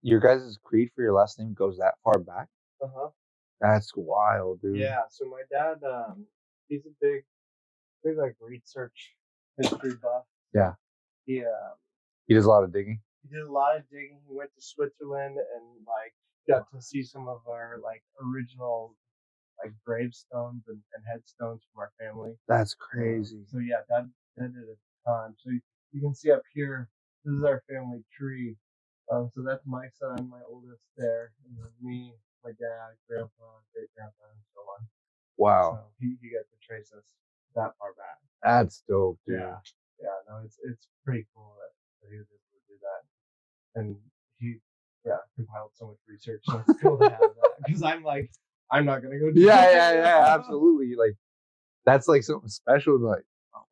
your guys' creed for your last name goes that far back? Uh-huh. That's wild, dude. Yeah, so my dad, he's a big like research history buff. Yeah. He does a lot of digging. He did a lot of digging. He went to Switzerland and like got to see some of our like original like gravestones and headstones from our family. That's crazy. So yeah, that did a ton. So you can see up here, this is our family tree. So that's my son, my oldest there, and then me, my dad, grandpa, great grandpa, and so on. Wow. So he got to trace us that far back. That's dope, dude. Yeah. No, it's pretty cool that he was able to do that, and he compiled so much research. So it's cool to have that because I'm not gonna go do that. Yeah, absolutely. Like that's like something special. Like,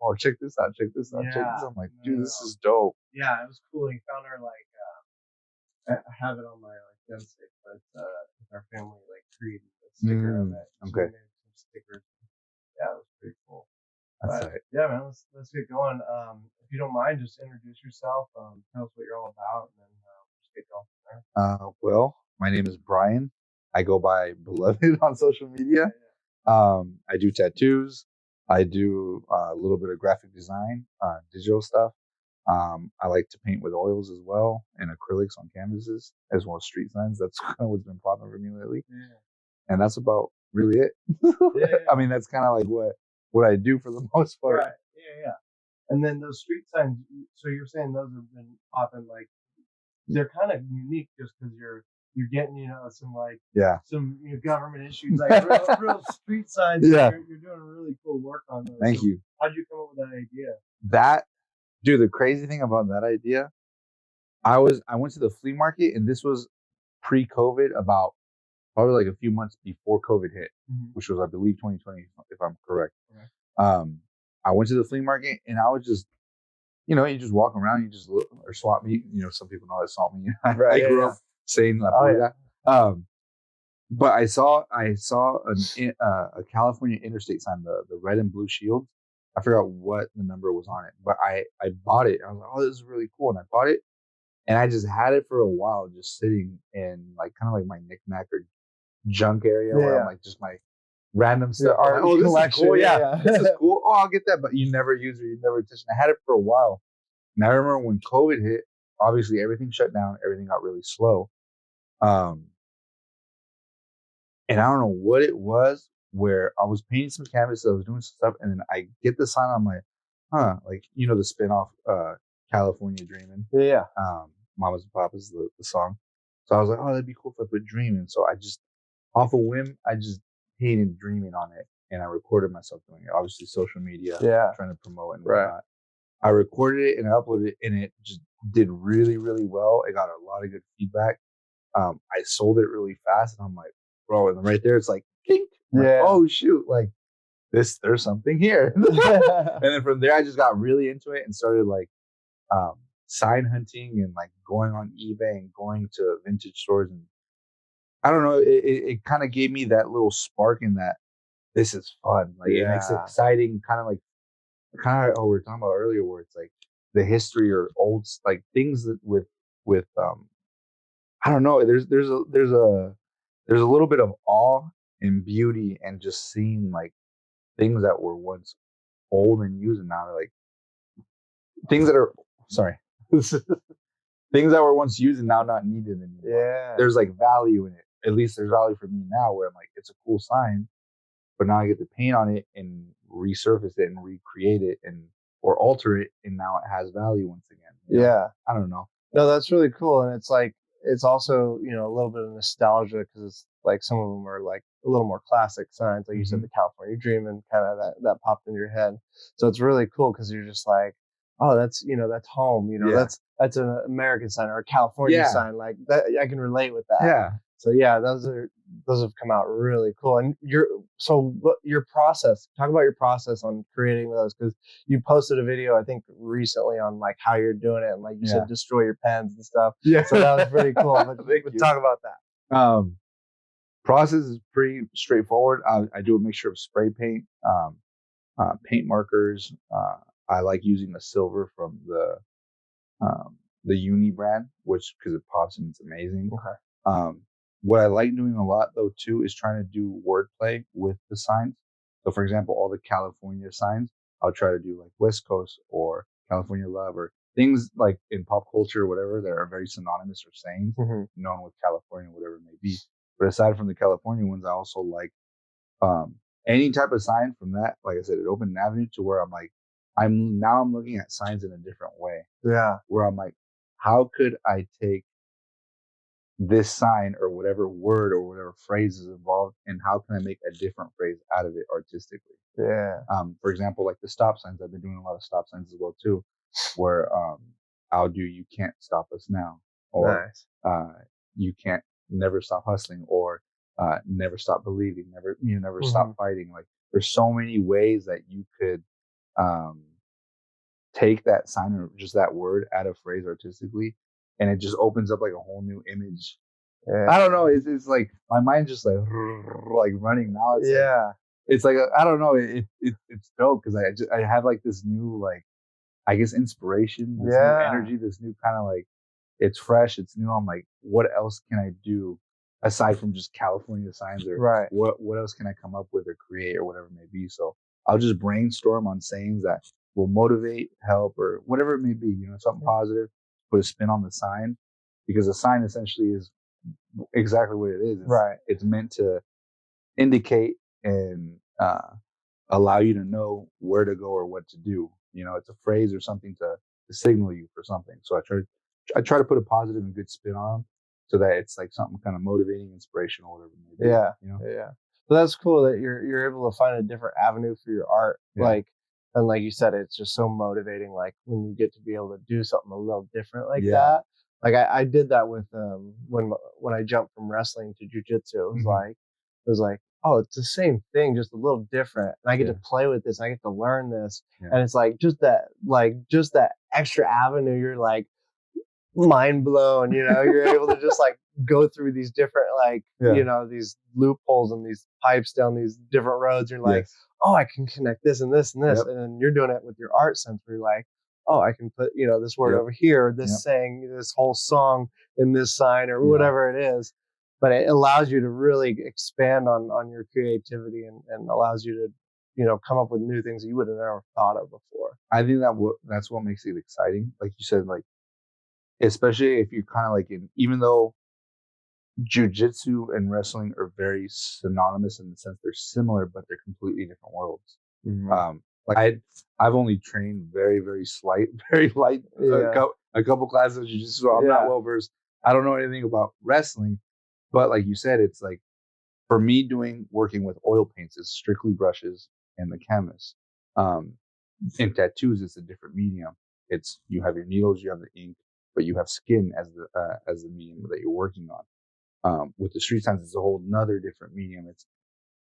oh, check this out. I'm like, dude, this is dope. Yeah, it was cool. He found our like. I have it on my like gunstick, but with our family like creed, the sticker of it. Okay. So we made some stickers. Yeah, it was pretty cool. That's right. Yeah, man, let's get going. If you don't mind, just introduce yourself. Tell us what you're all about, and then just get going from there. Well, my name is Brian. I go by Bloved on social media. I do tattoos. I do a little bit of graphic design, digital stuff. I like to paint with oils as well and acrylics on canvases, as well as street signs. That's kind of what's been popping for me lately. Yeah. And that's about really it. I mean, that's kind of like what I do for the most part. Right. Yeah. And then those street signs, so you're saying those have been popping, like, they're kind of unique just because you're getting, some government issues, like real street signs. Yeah. You're doing really cool work on those. Thank you. How'd you come up with that idea? Dude, the crazy thing about that idea, I went to the flea market, and this was pre-COVID, about probably like a few months before COVID hit, which was, I believe, 2020, if I'm correct. Okay. I went to the flea market, and I was just, you just walk around, you just look, or swap meet. Some people know that swap meet. Right, I grew up saying that. But I saw a California interstate sign, the red and blue shield. I forgot what the number was on it, but I bought it. I was like, oh, this is really cool. And I bought it, and I just had it for a while, just sitting in like kind of like my knickknack or junk area where I'm like just my random stuff. Art collection. Cool. Yeah. This is cool. Oh, I'll get that. But you never use it. You never touch it. I had it for a while. And I remember when COVID hit, obviously everything shut down. Everything got really slow. And I don't know what it was, where I was painting some canvases, I was doing some stuff, and then I get the sign on my, like, the spinoff, California Dreamin'. Yeah. Mamas and Papas, the song. So I was like, oh, that'd be cool if I put Dreamin'. So I just, off a whim, I just painted Dreamin' on it, and I recorded myself doing it. Obviously, social media, trying to promote and whatnot. I recorded it and I uploaded it, and it just did really, really well. It got a lot of good feedback. I sold it really fast, and I'm like, bro, and right there, it's like, ding. Like, oh shoot, like there's something here. And then from there, I just got really into it and started like sign hunting and like going on eBay and going to vintage stores. And I don't know, it kind of gave me that little spark in that this is fun. Like it makes it exciting, kind of what we were talking about earlier, where it's like the history or old like things that with I don't know. There's a little bit of awe and beauty, and just seeing like things that were once old and used, and now they're like things that are things that were once used and now not needed anymore. Yeah. There's like value in it. At least there's value for me now, where I'm like, it's a cool sign, but now I get to paint on it and resurface it and recreate it or alter it, and now it has value once again. Yeah. I don't know. No, that's really cool. And it's like, it's also, a little bit of nostalgia, because it's like some of them are like a little more classic signs. Like you said, the California Dreamin', kind of that popped in your head. So it's really cool, because you're just like, oh, that's, that's home. That's an American sign or a California sign. Like that, I can relate with that. Yeah. So yeah, those have come out really cool. And your process, talk about your process on creating those, because you posted a video, I think, recently on like how you're doing it, and like you said, destroy your pens and stuff. Yeah. So that was pretty cool. But talk about that. Process is pretty straightforward. I do a mixture of spray paint, paint markers. I like using the silver from the the Uni brand, which because it pops and it's amazing. Okay. What I like doing a lot though too is trying to do wordplay with the signs. So for example, all the California signs, I'll try to do like West Coast or California Love or things like in pop culture or whatever that are very synonymous or sayings known with California, whatever it may be. But aside from the California ones, I also like any type of sign from that. Like I said, it opened an avenue to where I'm like, I'm looking at signs in a different way. Yeah. Where I'm like, how could I take this sign or whatever word or whatever phrase is involved, and how can I make a different phrase out of it artistically? Yeah. For example, like the stop signs, I've been doing a lot of stop signs as well too, where I'll do "You can't stop us now," or "You can't never stop hustling," or "Never stop believing," never stop fighting. Like there's so many ways that you could take that sign or just that word out of phrase artistically, and it just opens up like a whole new image. Yeah. I don't know. It's like my mind's just like running now. It's like I don't know. It's dope because I have like this new like I guess inspiration, this new energy, this new kind of like it's fresh, it's new. I'm like, what else can I do aside from just California signs or what else can I come up with or create or whatever it may be? So I'll just brainstorm on sayings that will motivate, help, or whatever it may be, something positive, put a spin on the sign because the sign essentially is exactly what it is. It's meant to indicate and allow you to know where to go or what to do. It's a phrase or something to signal you for something. So I try to put a positive and good spin on them so that it's like something kind of motivating, inspirational, whatever it may be. Yeah. So that's cool that you're able to find a different avenue for your art. And like you said, it's just so motivating. Like when you get to be able to do something a little different like that. Like I did that with when I jumped from wrestling to jujitsu. It was like, oh, it's the same thing, just a little different. And I get to play with this. I get to learn this. And it's like just that extra avenue. You're like mind blown, you're able to just like go through these different these loopholes and these pipes down these different roads. You're like, oh, I can connect this and this and this. And then you're doing it with your art sense where you're like, oh, I can put, this word over here, this saying, this whole song in this sign or whatever it is. But it allows you to really expand on your creativity and allows you to, come up with new things that you would have never thought of before. I think that's what makes it exciting. Like you said, like, especially if you're kind of like even though jiu-jitsu and wrestling are very synonymous in the sense they're similar, but they're completely different worlds. Like I've only trained very, very very light, a couple classes of jiu-jitsu. So I'm not well versed. I don't know anything about wrestling, but like you said, it's like for me working with oil paints is strictly brushes and the canvas. In tattoos, it's a different medium. It's you have your needles, you have the ink, but you have skin as the medium that you're working on. With the street signs, it's a whole nother different medium.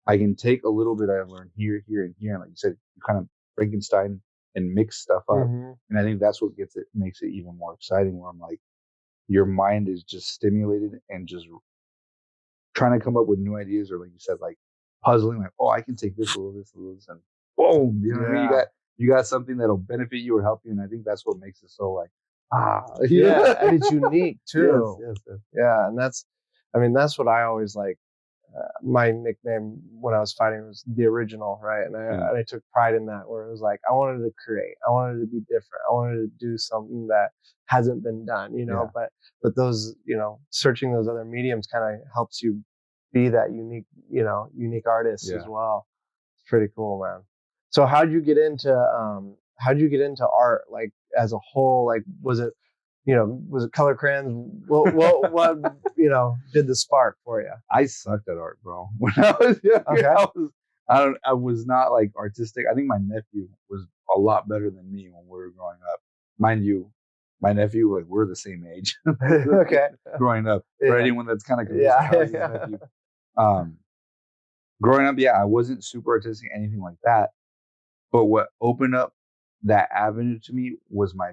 I can take a little bit I've learned here, and here, and like you said, you kind of Frankenstein and mix stuff up. And I think that's what makes it even more exciting. Where I'm like, your mind is just stimulated and just trying to come up with new ideas, or like you said, like puzzling. Like, oh, I can take this a little, and boom, what I mean? You got something that'll benefit you or help you, and I think that's what makes it so like and it's unique too. Yes. Yeah, and that's what I always like. My nickname when I was fighting was the original, right? And I took pride in that, where it was like I wanted to create, I wanted to be different, I wanted to do something that hasn't been done, But those, searching those other mediums kind of helps you be that unique artist as well. It's pretty cool, man. So how'd you get into art, like as a whole? Like, was it color crayons? What did the spark for you? I sucked at art, bro. When I was young, I was not like artistic. I think my nephew was a lot better than me when we were growing up. Mind you, my nephew, like we're the same age. Growing up, for anyone that's kind of confused, growing up, I wasn't super artistic, anything like that. But what opened up that avenue to me was my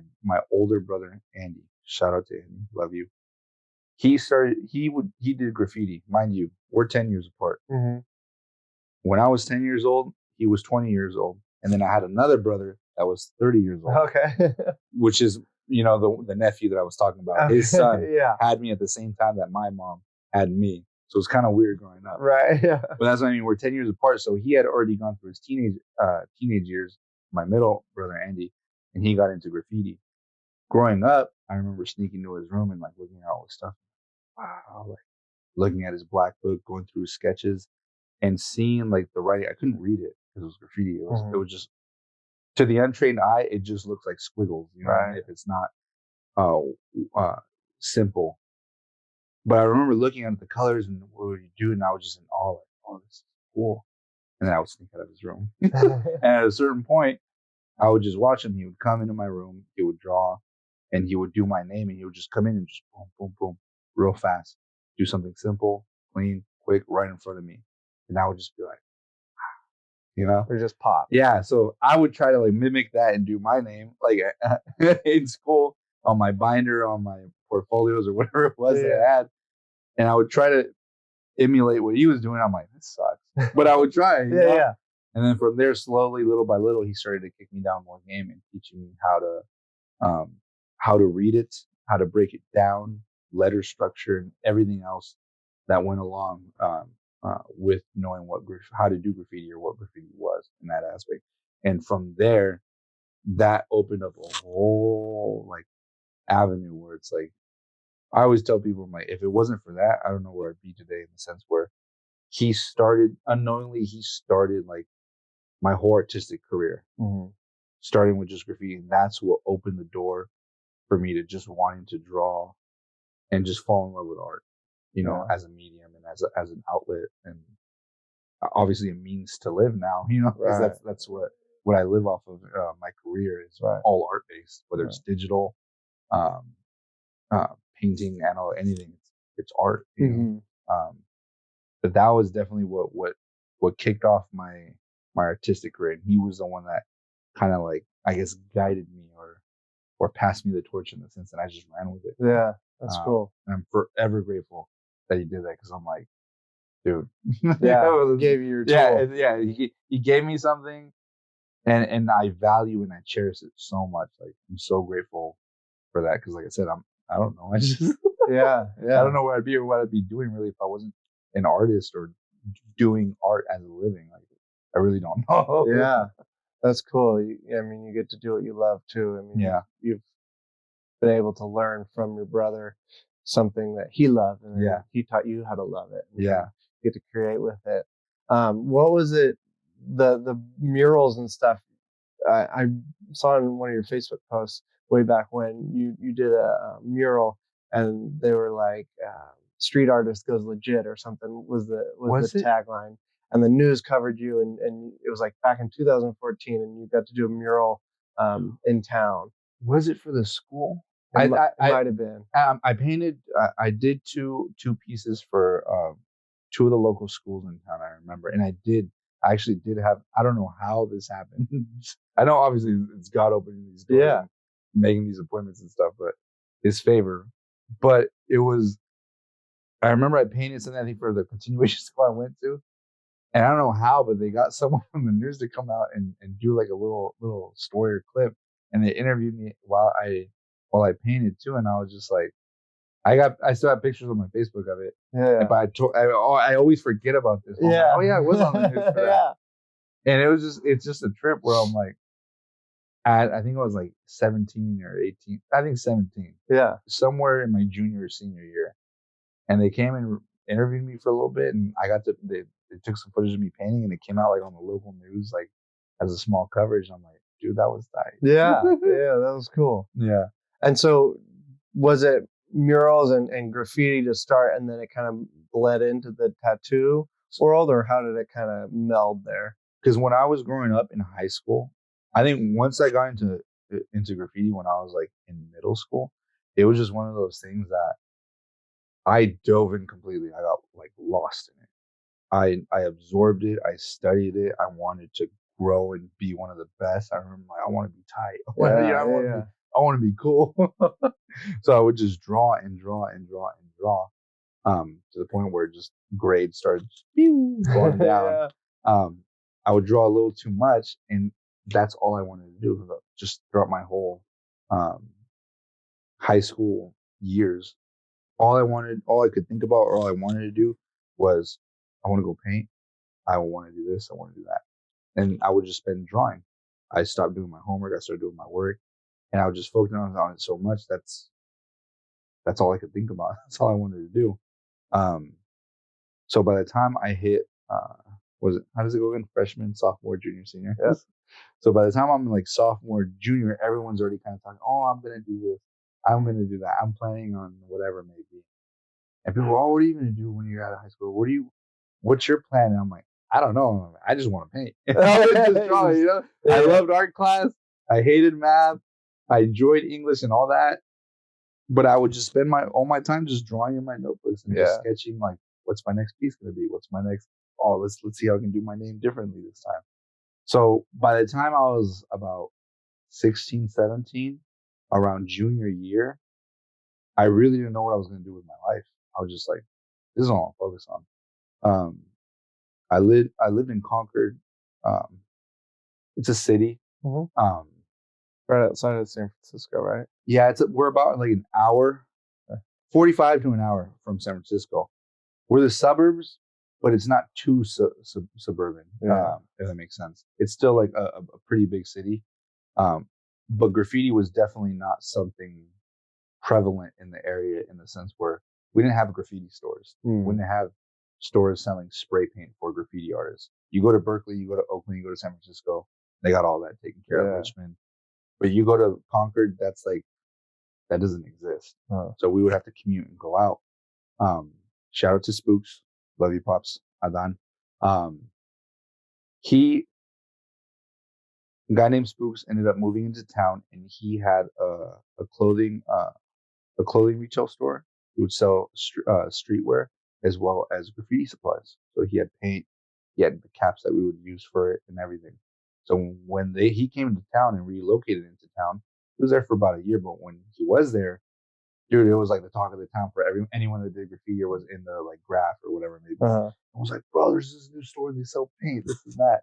older brother Andy. Shout out to Andy, love you. He did graffiti. Mind you, we're 10 years apart. When I was 10 years old, he was 20 years old, and then I had another brother that was 30 years old. Which is the nephew that I was talking about, his son had me at the same time that my mom had me. So it's kind of weird growing up. Right. Yeah. But that's what I mean. We're 10 years apart. So he had already gone through his teenage years, my middle brother, Andy, and he got into graffiti. Growing up, I remember sneaking into his room and like looking at all his stuff. Wow. Like looking at his black book, going through his sketches and seeing like the writing. I couldn't read it because it was graffiti. It was just, to the untrained eye, it just looks like squiggles, right. if it's not simple. But I remember looking at the colors and what would you do, and I was just in awe, like, oh, this is cool. And then I would sneak out of his room. And at a certain point, I would just watch him. He would come into my room, he would draw, and he would do my name, and he would just come in and just boom, boom, boom, real fast. Do something simple, clean, quick, right in front of me. And I would just be like, or just pop. Yeah. So I would try to like mimic that and do my name like in school on my binder, on my portfolios or whatever it was that I had. And I would try to emulate what he was doing. I'm like, this sucks. But I would try. Yeah. And then from there, slowly, little by little, he started to kick me down more game and teaching me how to read it, how to break it down, letter structure, and everything else that went along with knowing how to do graffiti or what graffiti was in that aspect. And from there, that opened up a whole like avenue where it's like, I always tell people, I'm like, if it wasn't for that, I don't know where I'd be today, in the sense where unknowingly he started like my whole artistic career, starting with just graffiti. And that's what opened the door for me to just wanting to draw and just fall in love with art, as a medium and as an outlet, and obviously a means to live now, because that's what I live off of. My career is all art based, whether it's digital, painting, analog, anything. It's art, but that was definitely what kicked off my artistic career. And he was the one that kind of like, I guess, guided me or passed me the torch, in the sense that I just ran with it. Yeah, that's cool. And I'm forever grateful that he did that, because I'm like, dude, gave you your tool. Yeah. He gave me something, and I value and I cherish it so much. Like, I'm so grateful for that, because like I said, I don't know. I just I don't know where I'd be or what I'd be doing really if I wasn't an artist or doing art as a living. Like, I really don't know. Yeah, that's cool. I mean, you get to do what you love too. I mean, you've been able to learn from your brother something that he loved, and he taught you how to love it. Yeah, you get to create with it. What was it? The murals and stuff. I saw in one of your Facebook posts way back when you did a mural, and they were like, "Street artist goes legit" or something was the tagline. And the news covered you, and it was like back in 2014, and you got to do a mural in town. Was it for the school? It might have been. I painted. I did two pieces for two of the local schools in town. I remember, and I actually did have. I don't know how this happened. I know obviously it's God opening these doors, and making these appointments and stuff, but His favor. But it was. I remember I painted something, I think, for the continuation school I went to. And I don't know how, but they got someone from the news to come out and do like a little story or clip, and they interviewed me while I painted too. And I was just like, I still have pictures on my Facebook of it. Yeah. But I always forget about this. Like, oh yeah, I was on the news for that. And it's just a trip where I'm like, I think I was like 17 or 18. I think 17. Yeah. Somewhere in my junior or senior year, and they came and interviewed me for a little bit, and they took some footage of me painting, and it came out like on the local news, like as a small coverage. I'm like, dude, that was tight. Yeah, that was cool. Yeah. And so, was it murals and graffiti to start, and then it kind of bled into the tattoo world, or how did it kind of meld there? Because when I was growing up in high school, I think once I got into graffiti when I was like in middle school, it was just one of those things that I dove in completely. I got like lost in it. I absorbed it. I studied it. I wanted to grow and be one of the best. I remember I want to be tight. I want to be cool. So I would just draw and draw and draw and draw, to the point where just grades started going down. I would draw a little too much, and that's all I wanted to do just throughout my whole high school years, all I could think about, or all I wanted to do was, I want to go paint. I want to do this. I want to do that. And I would just spend drawing. I stopped doing my homework. I started doing my work, and I would just focus on it so much. That's all I could think about. That's all I wanted to do. So by the time I hit, how does it go again? Freshman, sophomore, junior, senior. Yeah. So by the time I'm like sophomore, junior, everyone's already kind of talking, oh, I'm going to do this. I'm going to do that. I'm planning on whatever it may be. And people, oh, what are you going to do when you're out of high school? What's your plan? And I'm like, I don't know. I just want to paint. I was just drawing, you know? Yeah. I loved art class. I hated math. I enjoyed English and all that. But I would just spend all my time just drawing in my notebooks and just sketching, like, what's my next piece going to be? What's my next? Oh, let's see how I can do my name differently this time. So by the time I was about 16, 17, around junior year, I really didn't know what I was going to do with my life. I was just like, this is all I'm focused on. I lived in Concord. It's a city. Mm-hmm. Right outside of San Francisco, right? Yeah, we're about like an hour, 45 to an hour from San Francisco. We're the suburbs, but it's not too suburban, if that makes sense. It's still like a pretty big city. But graffiti was definitely not something prevalent in the area, in the sense where we didn't have graffiti stores. We didn't have stores selling spray paint for graffiti artists. You go to Berkeley, you go to Oakland, you go to San Francisco, they got all that taken care of. Richmond. But you go to Concord, that doesn't exist. So we would have to commute and go out. Shout out to Spooks. Love you, Pops. Adan. A guy named Spooks ended up moving into town, and he had a clothing retail store. He would sell streetwear as well as graffiti supplies. So he had paint, he had the caps that we would use for it, and everything. So when he came to town and relocated into town, he was there for about a year. But when he was there, dude, it was like the talk of the town for anyone that did graffiti or was in the like graph or whatever it may be. I was like, bro, there's this new store, they sell paint, this and that.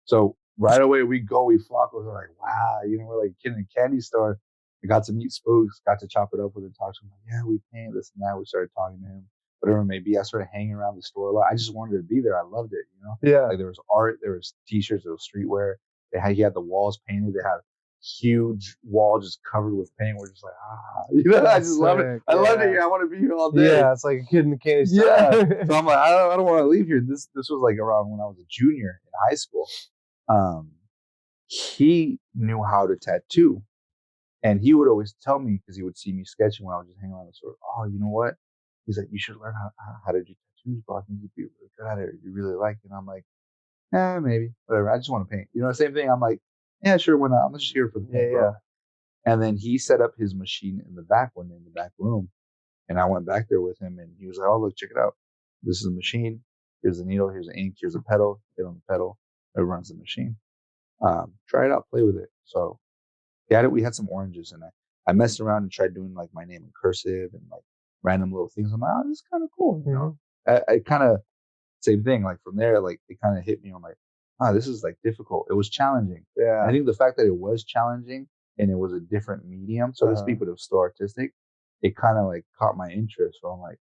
So right away we flock. We're like, wow, we're like a kid in a candy store. I got to meet Spooks, got to chop it up with him, talk to him. Like, yeah, we paint this and that. We started talking to him, whatever it may be. I started hanging around the store a lot. I just wanted to be there. I loved it, Yeah. Like there was art, there was t-shirts, there was streetwear. He had the walls painted. They had huge wall just covered with paint. We're just like, I just love it. I love it here. I want to be here all day. Yeah, it's like a kid in a candy store. Yeah. So I'm like, I don't want to leave here. This was like around when I was a junior in high school. He knew how to tattoo, and he would always tell me, because he would see me sketching when I was just hanging around the store. Oh, you know what? He's like, you should learn how to do tattoos, bro. I think you'd be really good at it. You really like it. And I'm like, maybe, whatever. I just want to paint. Same thing. I'm like, yeah, sure, why not? I'm just here for the paint, bro. And then he set up his machine in the back one day, in the back room, and I went back there with him, and he was like, oh, look, check it out. This is the machine. Here's the needle. Here's the ink. Here's the pedal. Hit on the pedal. It runs the machine. Try it out. Play with it. So we had some oranges, and I messed around and tried doing like my name in cursive and like random little things. I'm like, oh, this is kind of cool. I kind of, same thing. Like from there, like it kind of hit me. I'm like, this is like difficult. It was challenging. Yeah. And I think the fact that it was challenging and it was a different medium, so to speak, but it was still artistic, it kind of like caught my interest. So I'm like,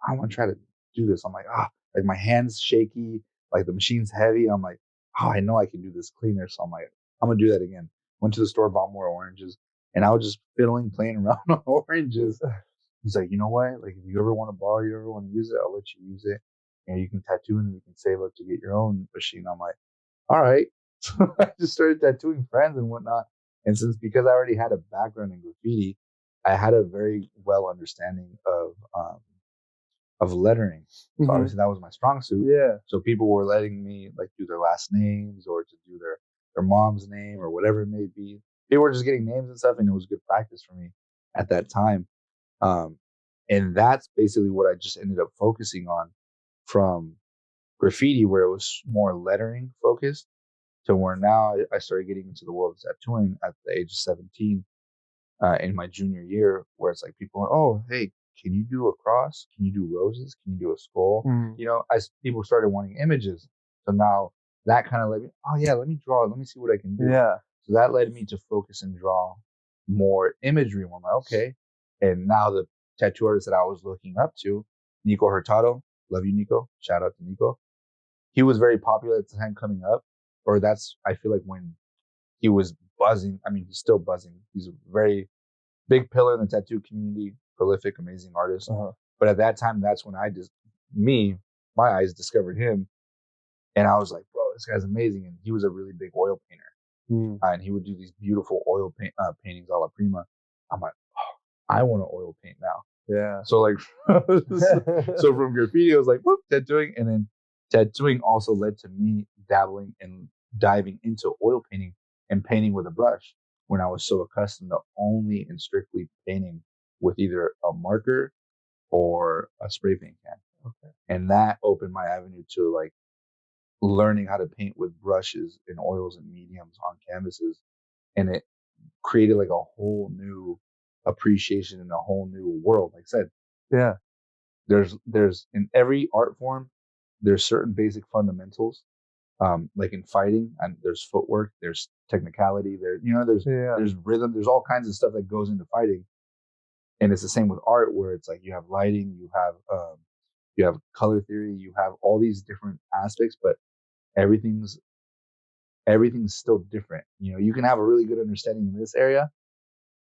I want to try to do this. I'm like, like my hand's shaky, like the machine's heavy. I'm like, I know I can do this cleaner. So I'm like, I'm gonna do that again. Went to the store, bought more oranges, and I was just playing around on oranges. He's like, you know what? Like, if you ever want to borrow, you ever want to use it, I'll let you use it. And you can tattoo and you can save up to get your own machine. I'm like, all right. So I just started tattooing friends and whatnot. And because I already had a background in graffiti, I had a very well understanding of lettering. So obviously that was my strong suit. Yeah. So people were letting me like do their last names or to do their mom's name or whatever it may be. They were just getting names and stuff, and it was good practice for me at that time. And that's basically what I just ended up focusing on, from graffiti, where it was more lettering focused, to where now I started getting into the world of tattooing at the age of 17, in my junior year, where it's like people are, oh, hey, can you do a cross? Can you do roses? Can you do a skull? As people started wanting images. So now that kind of led me, oh yeah, let me draw it. Let me see what I can do. Yeah. So that led me to focus and draw more imagery. And I'm like, okay, And now the tattoo artist that I was looking up to, Nico Hurtado, love you, Nico. Shout out to Nico. He was very popular at the time coming up, or that's, I feel like when he was buzzing. I mean, he's still buzzing. He's a very big pillar in the tattoo community, prolific, amazing artist. But at that time, that's when my eyes discovered him. And I was like, bro, this guy's amazing. And he was a really big oil painter. And he would do these beautiful oil paintings a la prima. I'm like, oh, I want to oil paint now. Yeah. So like, so from graffiti, I was like, whoop, tattooing. And then tattooing also led to me dabbling and diving into oil painting and painting with a brush when I was so accustomed to only and strictly painting with either a marker or a spray paint can. Okay. And that opened my avenue to like learning how to paint with brushes and oils and mediums on canvases. And it created like a whole new appreciation and a whole new world. Like I said, yeah, there's in every art form, there's certain basic fundamentals. Like in fighting, and there's footwork, there's technicality, there's rhythm, there's all kinds of stuff that goes into fighting. And it's the same with art, where it's like you have lighting, you have color theory, you have all these different aspects, but everything's still different. You can have a really good understanding in this area,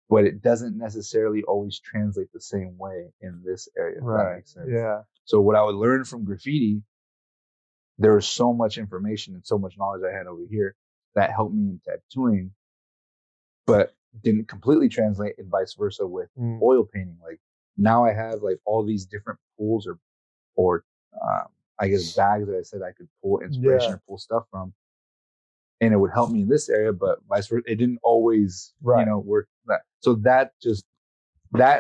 but it doesn't necessarily always translate the same way in this area. If that makes sense. Yeah. So what I would learn from graffiti, there was so much information and so much knowledge I had over here that helped me in tattooing, but didn't completely translate, and vice versa with oil painting. Like now I have like all these different pools or I guess bags that I said I could pull inspiration or pull stuff from, and it would help me in this area, but vice versa. It didn't always, work that. So that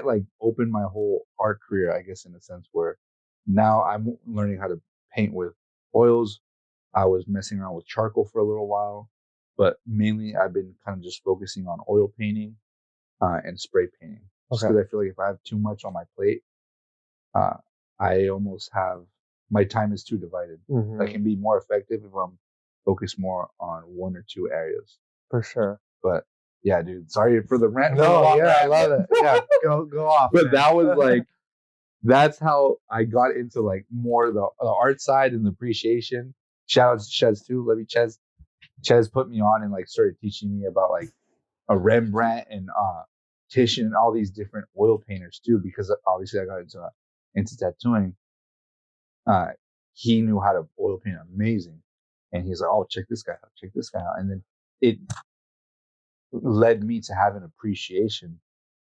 like opened my whole art career, I guess, in a sense, where now I'm learning how to paint with oils. I was messing around with charcoal for a little while, but mainly I've been kind of just focusing on oil painting and spray painting. Just because I feel like if I have too much on my plate, I almost have, my time is too divided. I can be more effective if I'm focused more on one or two areas. For sure. But yeah, dude, sorry for the rant. No, yeah, I love it. Yeah, go off. But man, that was like, that's how I got into like more the art side and the appreciation. Shout out to Chez too. Love you, Chez. Chez put me on and like started teaching me about like a Rembrandt and Titian and all these different oil painters too, because obviously I got into tattooing. He knew how to oil paint amazing, and he's like, "Oh, check this guy out," and then it led me to have an appreciation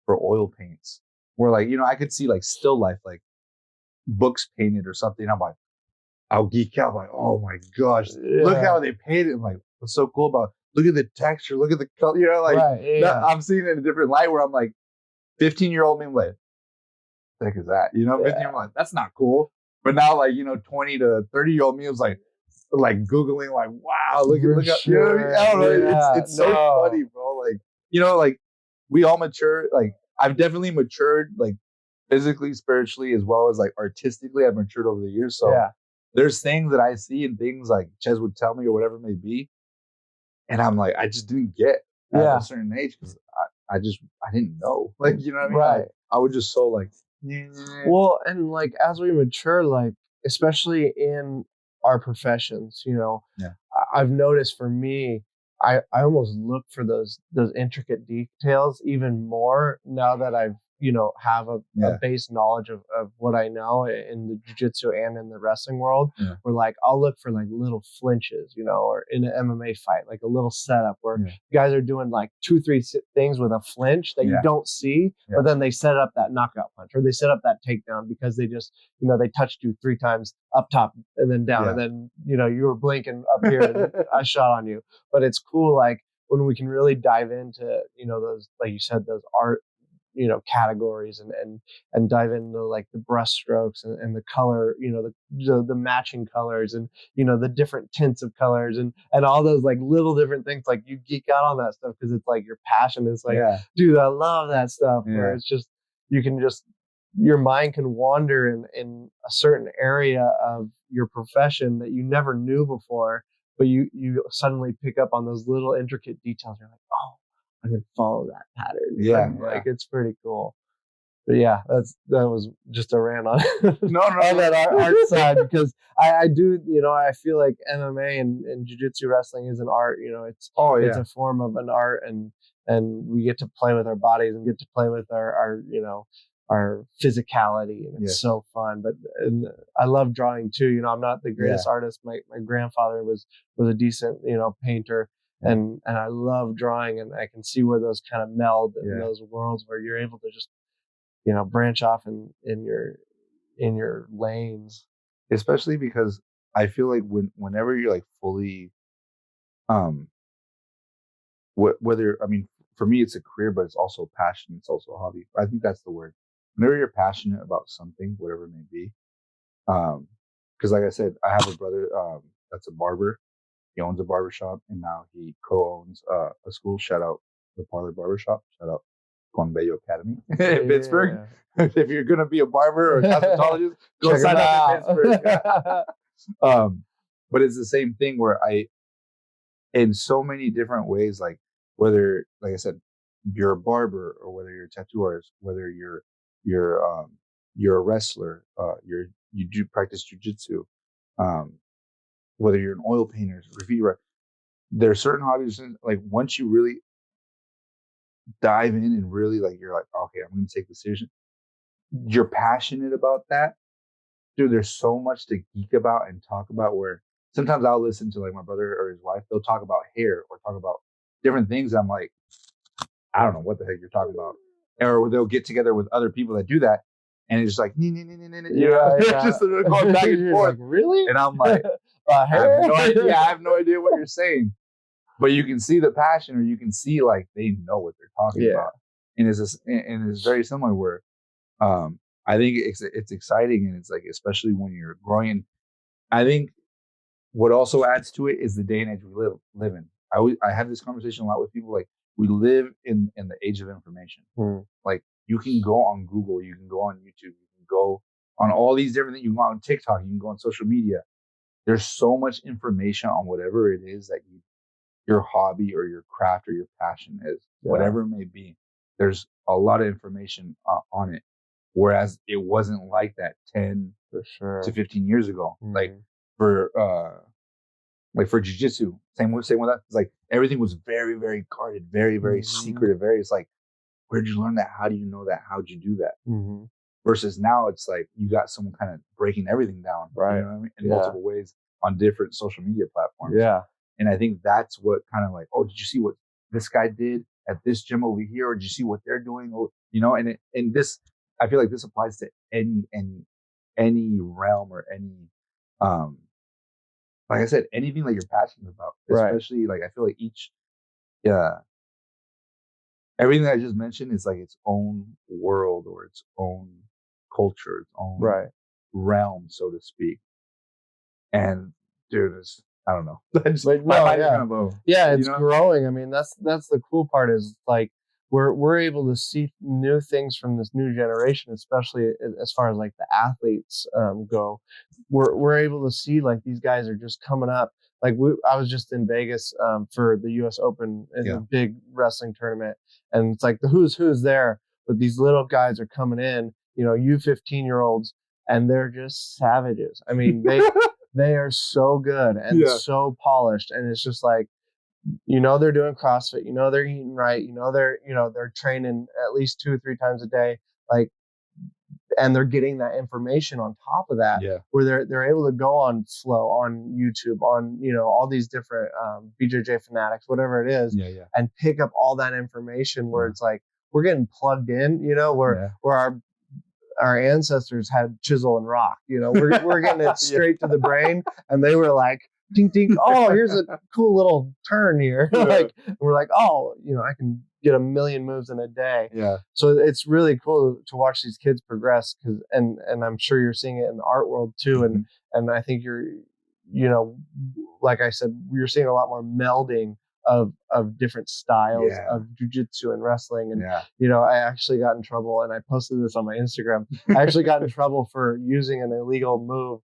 for oil paints, where like I could see like still life, like books painted or something. I'm like, I'll geek out, like, oh my gosh, look how they paint it. I'm like, what's so cool about? Look at the texture, look at the color. I'm seeing it in a different light. Where I'm like, 15-year-old me, like, the heck is that? 15-year-old, like, that's not cool. But now, like, 20 to 30-year-old me was like Googling, like, wow, look at, sure. I don't know. It's so funny, bro. Like, like we all mature. Like, I've definitely matured, like physically, spiritually, as well as like artistically. I've matured over the years. So there's things that I see and things like Chez would tell me or whatever it may be. And I'm like, I just didn't get at a certain age because I didn't know. Like, you know what I mean? Right. Like, I was just so like, well, and like as we mature, like especially in our professions, I've noticed for me, I almost look for those intricate details even more now that I've have a base knowledge of what I know in the jiu-jitsu and in the wrestling world. Where like I'll look for like little flinches, or in an MMA fight, like a little setup where guys are doing like 2-3 things with a flinch that you don't see, but then they set up that knockout punch or they set up that takedown because they just they touched you 3 times up top and then down and then you were blinking up here and I shot on you. But it's cool, like when we can really dive into those, like you said, those art categories and dive into like the brush strokes and the color, the matching colors and the different tints of colors and all those like little different things. Like you geek out on that stuff because it's like your passion is like, dude, I love that stuff. Where it's just your mind can wander in a certain area of your profession that you never knew before, but you suddenly pick up on those little intricate details. You're like, oh, I can follow that pattern. Like it's pretty cool. But yeah, that was just a rant on No, on that art side, because I do, I feel like MMA and jiu-jitsu wrestling is an art. It's it's a form of an art, and we get to play with our bodies and get to play with our physicality, and it's so fun. But I love drawing too. I'm not the greatest artist. My grandfather was a decent painter. And I love drawing, and I can see where those kind of meld in those worlds where you're able to just branch off in your lanes. Especially because I feel like whenever you're like fully, whether, I mean, for me it's a career, but it's also a passion. It's also a hobby. I think that's the word. Whenever you're passionate about something, whatever it may be, because like I said, I have a brother that's a barber. He owns a barbershop, and now he co-owns a school. Shout out the Parlor Barbershop. Shout out Conbello Academy in Pittsburgh. If you're gonna be a barber or a cosmetologist, go sign up in Pittsburgh. But it's the same thing where in so many different ways, like whether, like I said, you're a barber, or whether you're a tattoo artist, whether you're a wrestler, you do practice jujitsu, whether you're an oil painter, graffiti writer, there are certain hobbies, like once you really dive in and really like, you're like, okay, I'm going to take this seriously. You're passionate about that, dude. There's so much to geek about and talk about, where sometimes I'll listen to like my brother or his wife, they'll talk about hair or talk about different things. I'm like, I don't know what the heck you're talking about. Or they'll get together with other people that do that, and it's just like, just going back and forth. Like, really? And I'm like, I have no idea what you're saying. But you can see the passion, or you can see like they know what they're talking about. And it's very similar where I think it's exciting, and it's like, especially when you're growing. I think what also adds to it is the day and age we live in. I have this conversation a lot with people, like, we live in the age of information. Like, you can go on Google, you can go on YouTube, you can go on all these different things, you can go on TikTok, you can go on social media. There's so much information on whatever it is that your hobby or your craft or your passion is, whatever it may be. There's a lot of information on it, whereas it wasn't like that 10 to 15 years ago. Like for jiu-jitsu, same with that. It's like everything was very, very guarded, very, very secretive. It's like, where'd you learn that? How do you know that? How'd you do that? Versus now, it's like you got someone kind of breaking everything down, right? You know what I mean? In multiple ways on different social media platforms. And I think that's what kind of like, oh, did you see what this guy did at this gym over here? Or did you see what they're doing? Or, and this, I feel like this applies to any realm or any, like I said, anything that you're passionate about, especially like, I feel like everything that I just mentioned is like its own world or its own culture, its own realm, so to speak. And dude, I don't know. It's growing. I mean, that's the cool part, is like we're able to see new things from this new generation, especially as far as like the athletes go. We're able to see like these guys are just coming up. Like I was just in Vegas for the U.S. Open, a big wrestling tournament, and it's like the who's there, but these little guys are coming in, you 15-year-olds, and they're just savages. I mean, they are so good and so polished, and it's just like, they're doing CrossFit, they're eating right, they're training at least 2 or 3 times a day, like, and they're getting that information on top of that, where they're able to go on Flow, on YouTube, on all these different BJJ Fanatics, whatever it is, and pick up all that information, where it's like we're getting plugged in, where our ancestors had chisel and rock, we're getting it straight to the brain, and they were like, ding ding, oh, here's a cool little turn here. Like, we're like, oh, I can get a million moves in a day. So it's really cool to watch these kids progress, and I'm sure you're seeing it in the art world too. And I think you're, like I said, you're seeing a lot more melding of different styles of jujitsu and wrestling. And, I actually got in trouble, and I posted this on my Instagram. I actually got in trouble for using an illegal move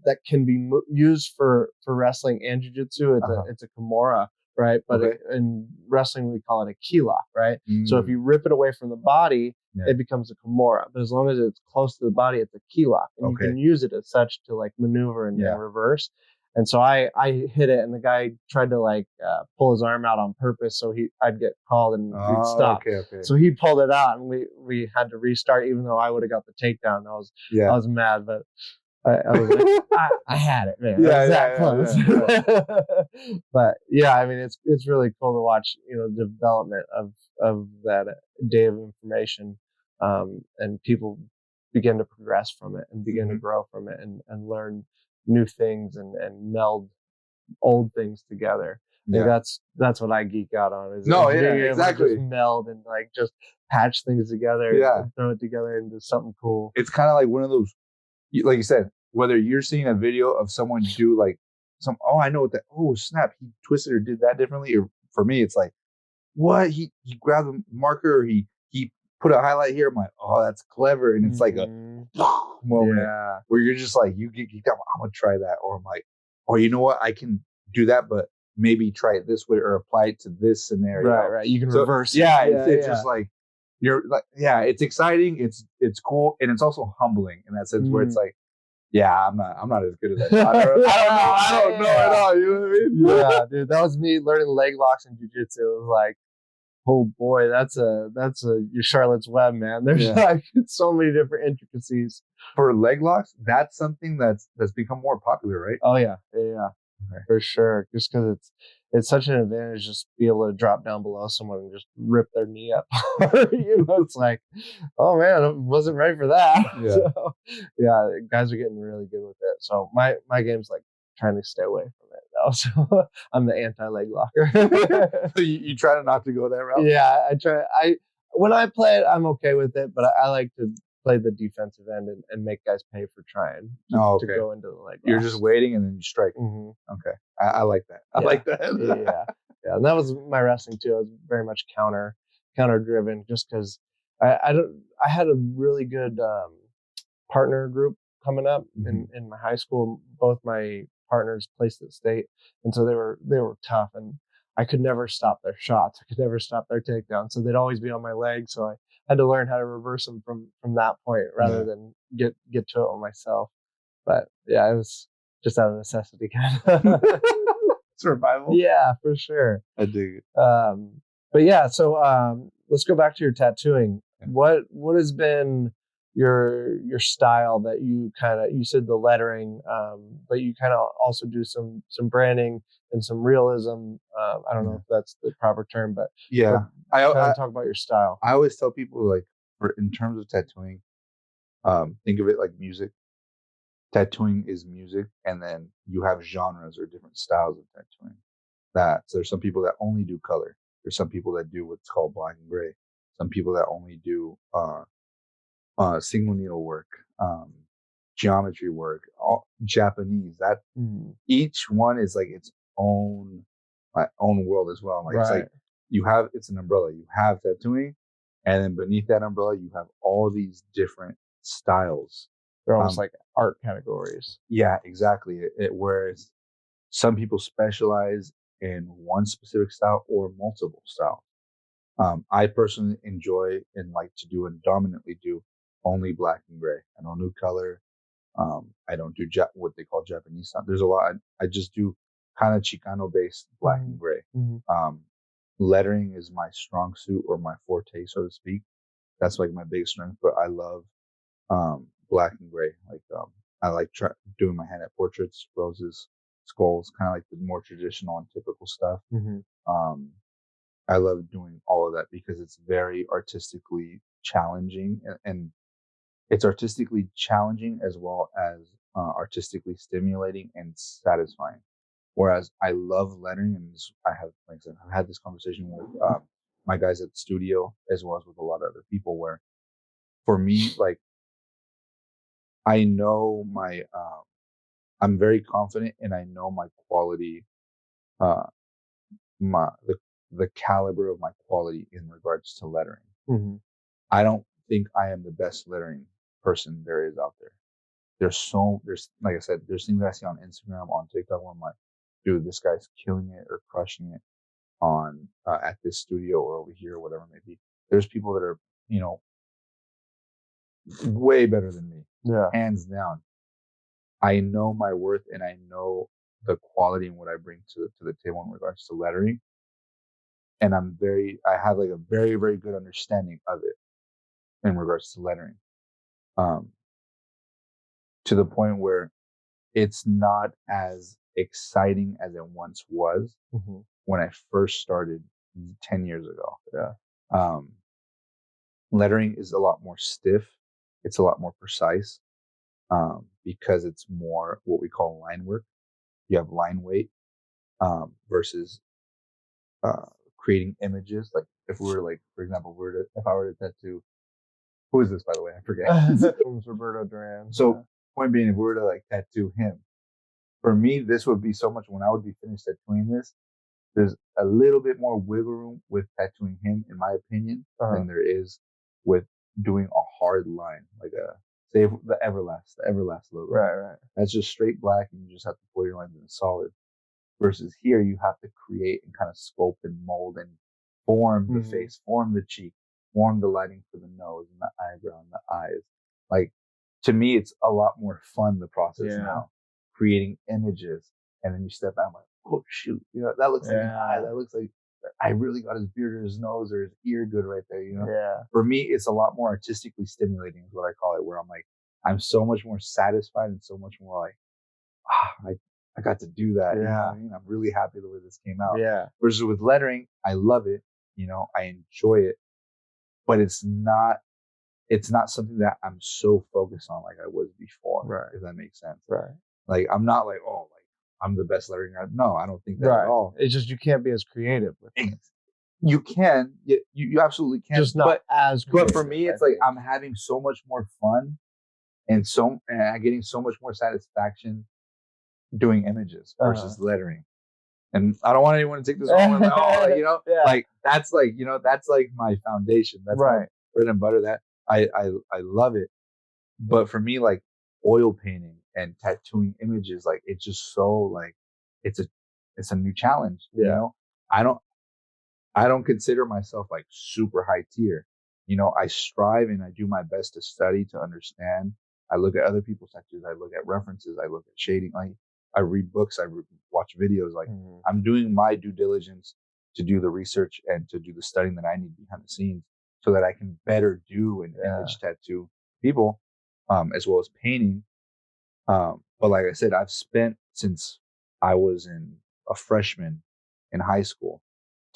that can be used for wrestling and jiu-jitsu. It's a kimura, right? But in wrestling, we call it a kila, right? So if you rip it away from the body, it becomes a Kimura. But as long as it's close to the body, it's a key lock, and you can use it as such to like maneuver and reverse. And so I hit it, and the guy tried to like pull his arm out on purpose so I'd get called and we'd stop. So he pulled it out, and we had to restart, even though I would have got the takedown. I was mad, but I was like, I had it, man. Yeah, that close. Yeah. But yeah, I mean, it's really cool to watch, the development of that day of information, and people begin to progress from it and begin to grow from it and learn new things and meld old things together. I think that's what I geek out on. Is being able to just meld and like just patch things together and throw it together into something cool. It's kind of like one of those, like you said, whether you're seeing a video of someone do like I know what that, oh snap, he twisted or did that differently. Or for me, it's like, what? He grabbed a marker, or he put a highlight here. I'm like, oh, that's clever. And it's like a moment where you're just like, I'm gonna try that. Or I'm like, oh, you know what? I can do that, but maybe try it this way or apply it to this scenario. Right. You can reverse. It's just like, you're like, it's exciting. It's cool. And it's also humbling in that sense where it's like, I'm not as good as I thought. I don't know at all. You know what I mean? Yeah, dude, that was me learning leg locks in jiu-jitsu. It was like, oh boy, that's your Charlotte's Web, man. There's like so many different intricacies for leg locks. That's something that's become more popular, right? Oh yeah, for sure. Just because it's such an advantage just to be able to drop down below someone and just rip their knee up. It's like, oh man, I wasn't ready for that. So, guys are getting really good with it. So my game's like trying to stay away from it though. So I'm the anti-leg locker. So you try not to go that route? Yeah, I try. When I play it, I'm okay with it, but I like to play the defensive end and make guys pay for trying to go into the leg. You're just waiting and then you strike. Mm-hmm. Okay, I like that. I like that. Yeah, and that was my wrestling too. I was very much counter driven, just because I had a really good partner group coming up in my high school. Both my partners placed at state, and so they were tough, and I could never stop their shots. I could never stop their takedowns. So they'd always be on my leg. So I had to learn how to reverse them from that point rather than get to it on myself. But yeah, it was just out of necessity, kind of. Survival. Yeah, for sure. I dig it. But yeah, so let's go back to your tattooing. What has been your style that you said the lettering, but you kind of also do some branding and some realism. I don't know if that's the proper term, but I talk about your style. I always tell people, like, in terms of tattooing, think of it like music. Tattooing is music, and then you have genres or different styles of tattooing. So there's some people that only do color. There's some people that do what's called black and gray. Some people that only do single needle work, geometry work, all Japanese. That each one is like its own world as well. Like it's like it's an umbrella. You have tattooing, and then beneath that umbrella, you have all these different styles. They're almost like art categories. Yeah, exactly. Whereas some people specialize in one specific style or multiple styles. I personally enjoy and like to do and dominantly do only black and gray. I don't do color. I don't do what they call Japanese style. There's a lot. I just do kind of Chicano based black and gray. Lettering is my strong suit or my forte, so to speak. That's like my biggest strength. But I love black and gray. Like I like doing my hand at portraits, roses, skulls, kind of like the more traditional and typical stuff. I love doing all of that because it's very artistically challenging, and it's artistically challenging as well as artistically stimulating and satisfying. Whereas I love lettering, and I've had this conversation with my guys at the studio as well as with a lot of other people. Where for me, like, I know I'm very confident, and I know my quality, the caliber of my quality in regards to lettering. I don't think I am the best lettering person there is out there. There's like I said, there's things I see on Instagram, on TikTok, where I'm like, dude, this guy's killing it or crushing it on at this studio or over here, or whatever it may be. There's people that are, way better than me. Yeah. Hands down. I know my worth and I know the quality and what I bring to the table in regards to lettering. And I have like a very, very good understanding of it in regards to lettering. To the point where it's not as exciting as it once was when I first started 10 years ago. Yeah. Lettering is a lot more stiff. It's a lot more precise because it's more what we call line work. You have line weight versus creating images. Like if we were like, for example, if I were to tattoo, who is this, by the way? I forget. Roberto Duran. So point being, if we were to like tattoo him, for me, this would be so much when I would be finished tattooing this. There's a little bit more wiggle room with tattooing him, in my opinion, than there is with doing a hard line, like say the Everlast logo. Right. That's just straight black, and you just have to pull your lines in solid. Versus here, you have to create and kind of sculpt and mold and form the face, form the cheek, form the lighting for the nose and the eyebrow and the eyes. Like, to me, it's a lot more fun, the process now, creating images. And then you step out, I'm like, oh, shoot, that looks like an eye. That looks like I really got his beard or his nose or his ear good right there, Yeah. For me, it's a lot more artistically stimulating is what I call it, where I'm like, I'm so much more satisfied and so much more like, I got to do that. Yeah. I'm really happy the way this came out. Yeah. Versus with lettering, I love it. I enjoy it, but it's not something that I'm so focused on like I was before. Right. If that makes sense. Right. Like I'm not like, oh, like I'm the best lettering artist. No, I don't think that at all. It's just you can't be as creative with it. You can. You absolutely can. Just not as creative. But for me, it's like I'm having so much more fun and I'm getting so much more satisfaction doing images versus lettering. And I don't want anyone to take this home and like that's like my foundation. That's my bread and butter. That I love it. But for me, like oil painting and tattooing images, like it's just so like it's a new challenge. I don't consider myself like super high tier. I strive and I do my best to study, to understand. I look at other people's tattoos. I look at references. I look at shading. Like I read books. I watch videos. Like I'm doing my due diligence to do the research and to do the studying that I need behind the scenes so that I can better do an image tattoo people, as well as painting. But like I said, I've spent since I was a freshman in high school.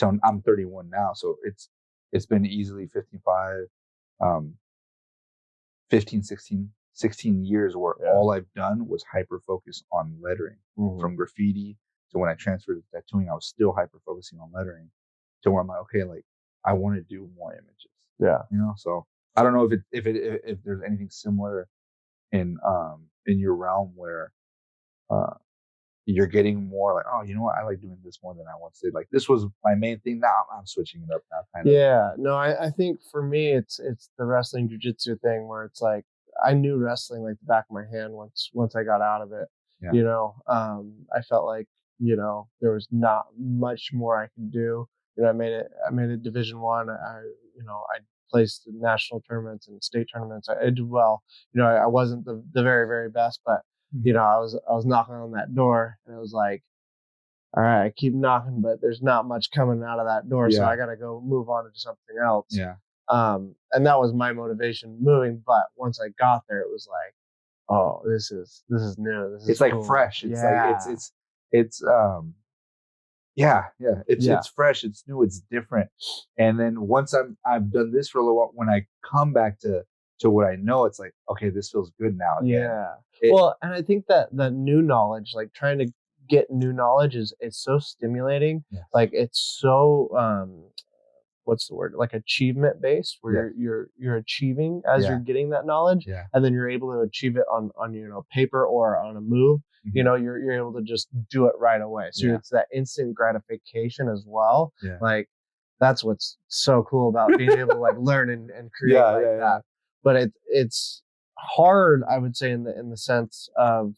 I'm 31 now, so it's been easily 15, 16 years where all I've done was hyper focus on lettering. From graffiti to when I transferred to tattooing, I was still hyper focusing on lettering to where I'm like, okay, like I want to do more images. Yeah. So I don't know if there's anything similar in your realm where you're getting more like, oh, you know what? I like doing this more than I once did. Like this was my main thing. Now I'm switching it up now. Kind of. Yeah. No, I think for me, it's the wrestling jiu-jitsu thing where it's like, I knew wrestling like the back of my hand once I got out of it. Yeah. I felt like, there was not much more I could do. I made it Division I. I placed in national tournaments and state tournaments. I did well. I wasn't the very, very best, but I was knocking on that door and it was like, all right, I keep knocking, but there's not much coming out of that door. So I got to go move on to something else. Yeah. And that was my motivation moving. But once I got there, it was like, oh, this is new. This is it's cool. Like fresh. It's like, it's it's fresh. It's new. It's different. And then once I've done this for a little while, when I come back to what I know, it's like, okay, this feels good now. Again. Yeah. And I think that new knowledge, like trying to get new knowledge is so stimulating. Yes. Like it's so, what's the word? Like achievement based where you're achieving as you're getting that knowledge and then you're able to achieve it on paper or on a move. You're able to just do it right away. So it's that instant gratification as well. Yeah. Like that's what's so cool about being able to like learn and create that. But it's hard, I would say, in the sense of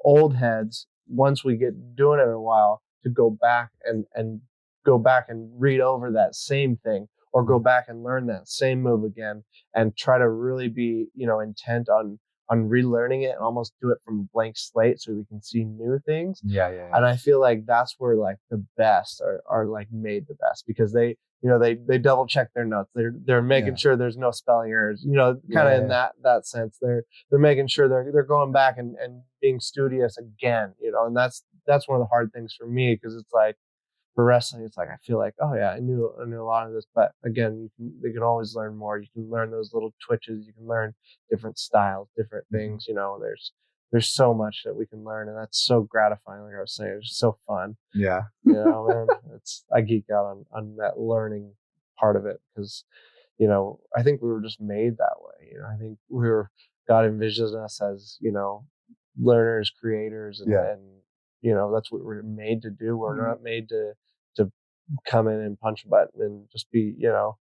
old heads, once we get doing it a while, to go back and read over that same thing or go back and learn that same move again and try to really be, intent on relearning it and almost do it from a blank slate so we can see new things. Yeah. And I feel like that's where like the best are like made the best, because they double check their notes. They're making sure there's no spelling errors, kind of in that sense. They're making sure they're going back and being studious again, and that's one of the hard things for me, because it's like, for wrestling, it's like I feel like, oh yeah, I knew a lot of this, but again, they can always learn more. You can learn those little twitches. You can learn different styles, different things. There's so much that we can learn, and that's so gratifying. Like I was saying, it's just so fun. Yeah. Man, I geek out on that learning part of it, because I think we were just made that way. I think God envisioned us as learners, creators, and that's what we're made to do. We're not made to come in and punch a button and just be,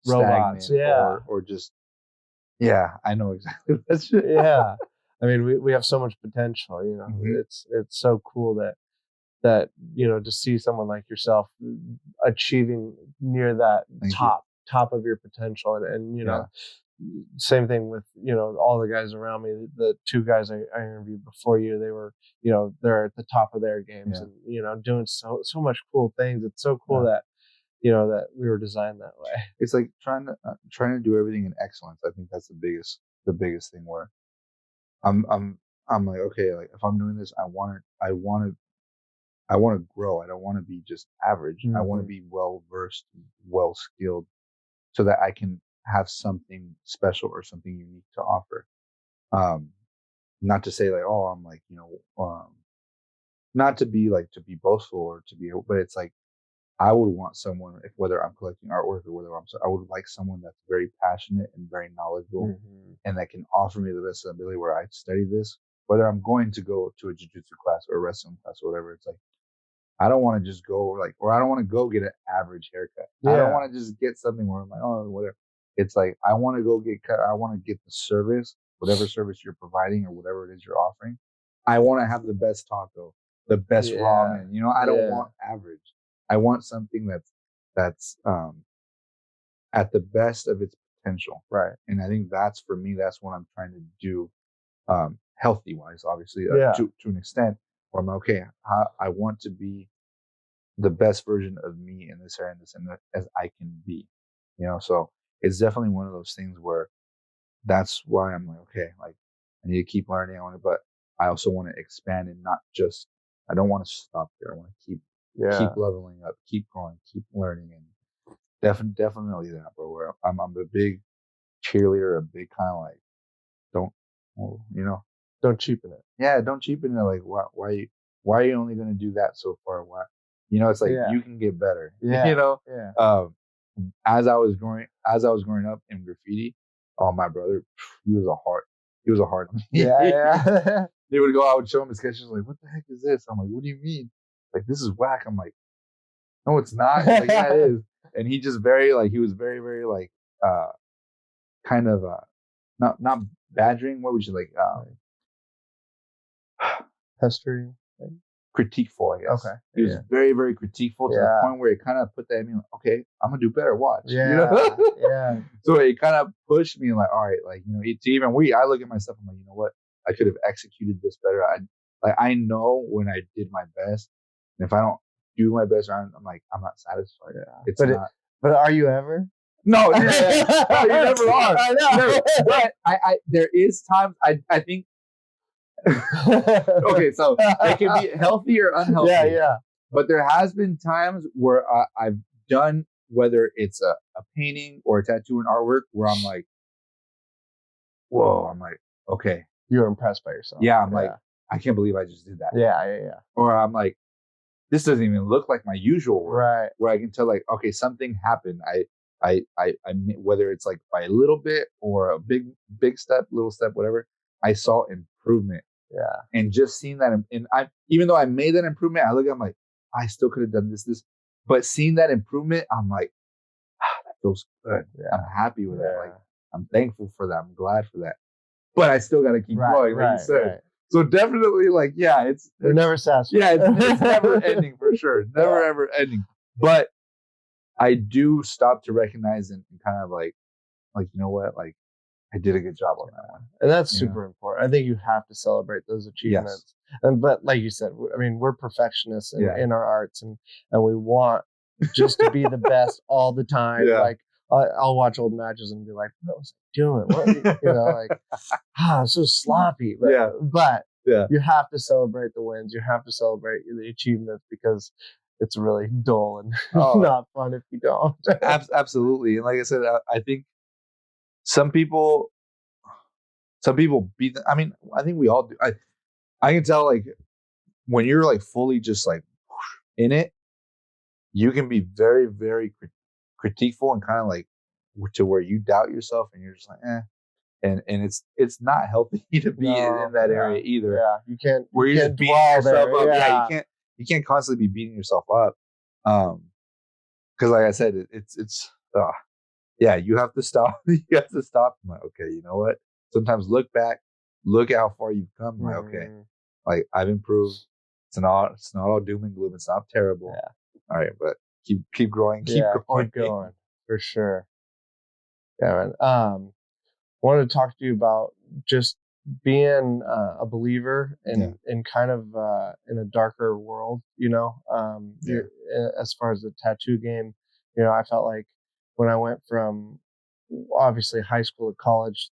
robots. Yeah. Or just, I know exactly what that's. Yeah. I mean, we have so much potential, it's so cool that, to see someone like yourself achieving near that top of your potential. And same thing with, all the guys around me. The two guys I interviewed before you, they were, they're at the top of their games and, doing so much cool things. It's so cool that, that we were designed that way. It's like trying to do everything in excellence. I think that's the biggest thing, where I'm like, okay, like if I'm doing this, I want to grow. I don't want to be just average. I want to be well versed, well skilled, so that I can have something special or something unique to offer. Not to say like, oh, I'm like, not to be boastful or but it's like, I would want someone, whether I'm collecting artwork or I would like someone that's very passionate and very knowledgeable, and that can offer me the best ability, where I study this, whether I'm going to go to a jiu-jitsu class or a wrestling class or whatever. It's like, I don't want to just go or I don't want to go get an average haircut. I don't want to just get something where I'm like, oh, whatever. It's like, I want to go get cut. I want to get the service, whatever service you're providing or whatever it is you're offering. I want to have the best taco, the best ramen. I don't want average. I want something that's at the best of its potential. Right. And I think that's, for me, that's what I'm trying to do, healthy wise, obviously, to an extent, where I'm okay. I want to be the best version of me in this area and as I can be, so it's definitely one of those things where that's why I'm like, okay, like I need to keep learning. But I also want to expand, and not just, I don't want to stop there. I want to keep leveling up, keep growing, keep learning. And definitely that, bro, where I'm a big cheerleader, a big kind of like, don't cheapen it. Yeah, don't cheapen it. Like, why are you only going to do that so far? Why? It's like, you can get better. As I was growing up in graffiti, my brother, he was a hard on me. Yeah. They would go, I would show him his sketches, like, what the heck is this? I'm like, what do you mean? Like, this is whack. I'm like, no, it's not. He's like, yeah, it is. And he just he was very, very like, kind of, not badgering. What would you like? Pestering. Critiqueful, I guess. Okay. He was very, very critiqueful, to the point where it kind of put that in me, like, okay, I'm gonna do better. Watch. Yeah. So it kind of pushed me, like, all right, like, to even I look at myself, I'm like, you know what? I could have executed this better. I know when I did my best, and if I don't do my best, I'm like, I'm not satisfied. It's not. But are you ever? No, no, you never are. I know. But there is times I think. Okay, so it can be healthy or unhealthy. Yeah. But there has been times where I've done, whether it's a painting or a tattoo and artwork, where I'm like, whoa, I'm like, okay. You're impressed by yourself. Yeah, I'm like, I can't believe I just did that. Yeah. Or I'm like, this doesn't even look like my usual work. Right. Where I can tell, like, okay, something happened. I whether it's like by a little bit or a big step, little step, whatever, I saw improvement. Yeah. And just seeing that, and even though I made that improvement, I look at it, I'm like, I still could have done this. But seeing that improvement, I'm like, that feels good. Yeah. I'm happy with that. Like, I'm thankful for that. I'm glad for that. But I still got to keep going, like you said. Right. So definitely, like, it's never satisfied. Yeah, it's never ending, for sure. Never ever ending. But I do stop to recognize and kind of like you know what, like I did a good job on that one. And that's super important. I think you have to celebrate those achievements. Yes. But like you said, I mean, we're perfectionists in our arts, and we want just to be the best all the time. Yeah. Like I'll watch old matches and be like, "What was I doing? What you know, like I'm so sloppy." But you have to celebrate the wins. You have to celebrate the achievements because it's really dull and not fun if you don't. Absolutely. And like I said, I think some people beat. I mean, I think we all do. I can tell like when you're like fully just like in it, you can be very, very critiqueful and kind of like to where you doubt yourself and you're just like, eh. And it's not healthy to be in that area either. Yeah, you can't. Where you you're can't just beating yourself up. Yeah, you can't constantly be beating yourself up. Because like I said, it's yeah, you have to stop. You have to stop. I'm like, okay, you know what? Sometimes look back, look at how far you've come. I'm like, okay, like I've improved. It's not all doom and gloom. It's not terrible. Yeah. All right, but keep growing. Keep going for sure. Yeah, man. Wanted to talk to you about just being a believer in kind of in a darker world. You know, as far as the tattoo game, you know, I felt like when I went from obviously high school to college,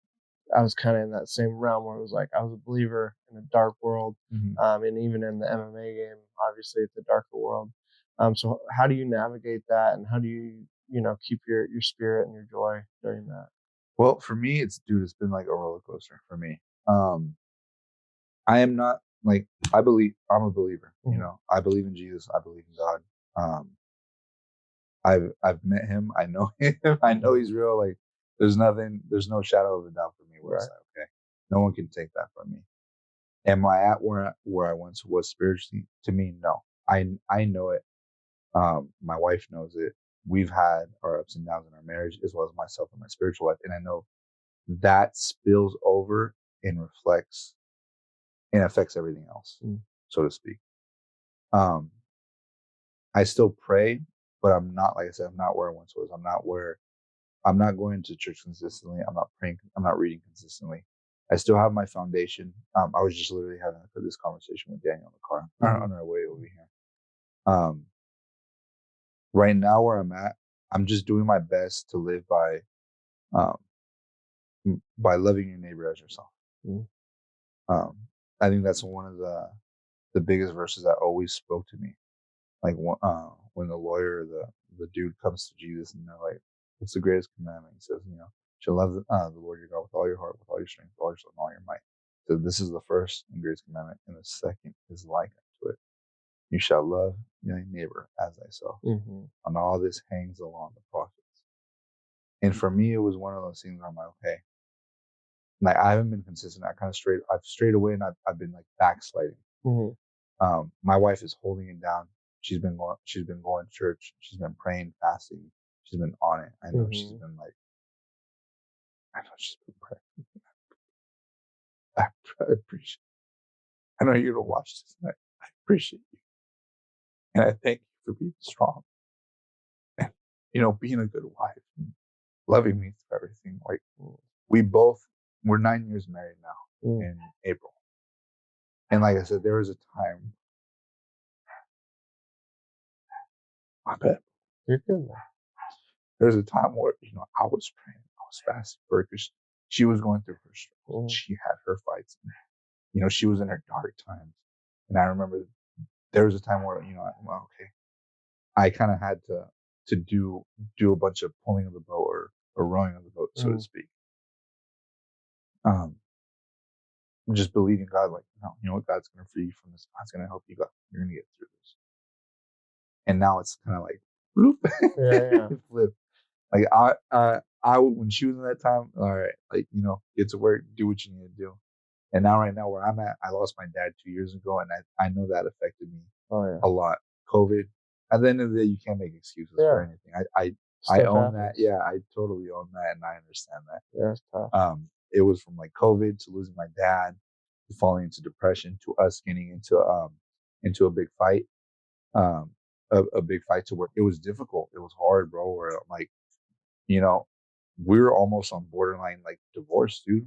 I was kind of in that same realm where it was like I was a believer in a dark world, and even in the MMA game, obviously it's a darker world. So how do you navigate that, and how do you keep your spirit and your joy during that? Well, for me, it's been like a roller coaster for me. I am not like I'm a believer. You know, I believe in Jesus. I believe in God. I've met him. I know him. I know he's real. Like there's no shadow of a doubt for me where it's like, okay, no one can take that from me. Am I at where I once was spiritually? To me, no. I know it. My wife knows it. We've had our ups and downs in our marriage as well as myself and my spiritual life. And I know that spills over and reflects and affects everything else, so to speak. I still pray, but I'm not, like I said, I'm not where I once was. I'm not going to church consistently. I'm not praying. I'm not reading consistently. I still have my foundation. I was just literally having this conversation with Daniel in the car on our way over here. Right now where I'm at, I'm just doing my best to live by loving your neighbor as yourself. I think that's one of the biggest verses that always spoke to me. Like when the lawyer, the dude comes to Jesus and they're like, "What's the greatest commandment?" He says, "You know, shall love the Lord your God with all your heart, with all your strength, with all your soul, and all your might." So this is the first and greatest commandment, and the second is like unto it: you shall love your neighbor as thyself. And all this hangs along the prophets. And for me, it was one of those things where I'm like, okay, like I haven't been consistent. I've strayed away, and I've been like backsliding. My wife is holding it down. She's been going to church. She's been praying, fasting. She's been on it. I know she's been praying. I appreciate. I know you're gonna watch this, and I appreciate you, and I thank you for being strong, and being a good wife, and loving me through everything. Like we're 9 years married now in April, and like I said, there was a time. My bad. You're good. There was a time where I was praying, I was fasting for her because she was going through her struggles. She had her fights. And, she was in her dark times. And I remember there was a time where okay, I kind of had to do a bunch of pulling of the boat or rowing of the boat, so to speak. Just believing God, like, no, you know what, God's going to free you from this. God's going to help you. God, you're going to get through this. And now it's kind of like, bloop, flip. Like I when she was in that time, all right, like get to work, do what you need to do. And now, right now, where I'm at, I lost my dad 2 years ago, and I know that affected me a lot. COVID. At the end of the day, you can't make excuses for anything. I own that. Yeah, I totally own that, and I understand that. Yeah, it's tough. It was from like COVID to losing my dad, to falling into depression, to us getting into a big fight. a big fight to work. It was difficult. It was hard, bro. Where like, you know, we were almost on borderline like divorce, dude,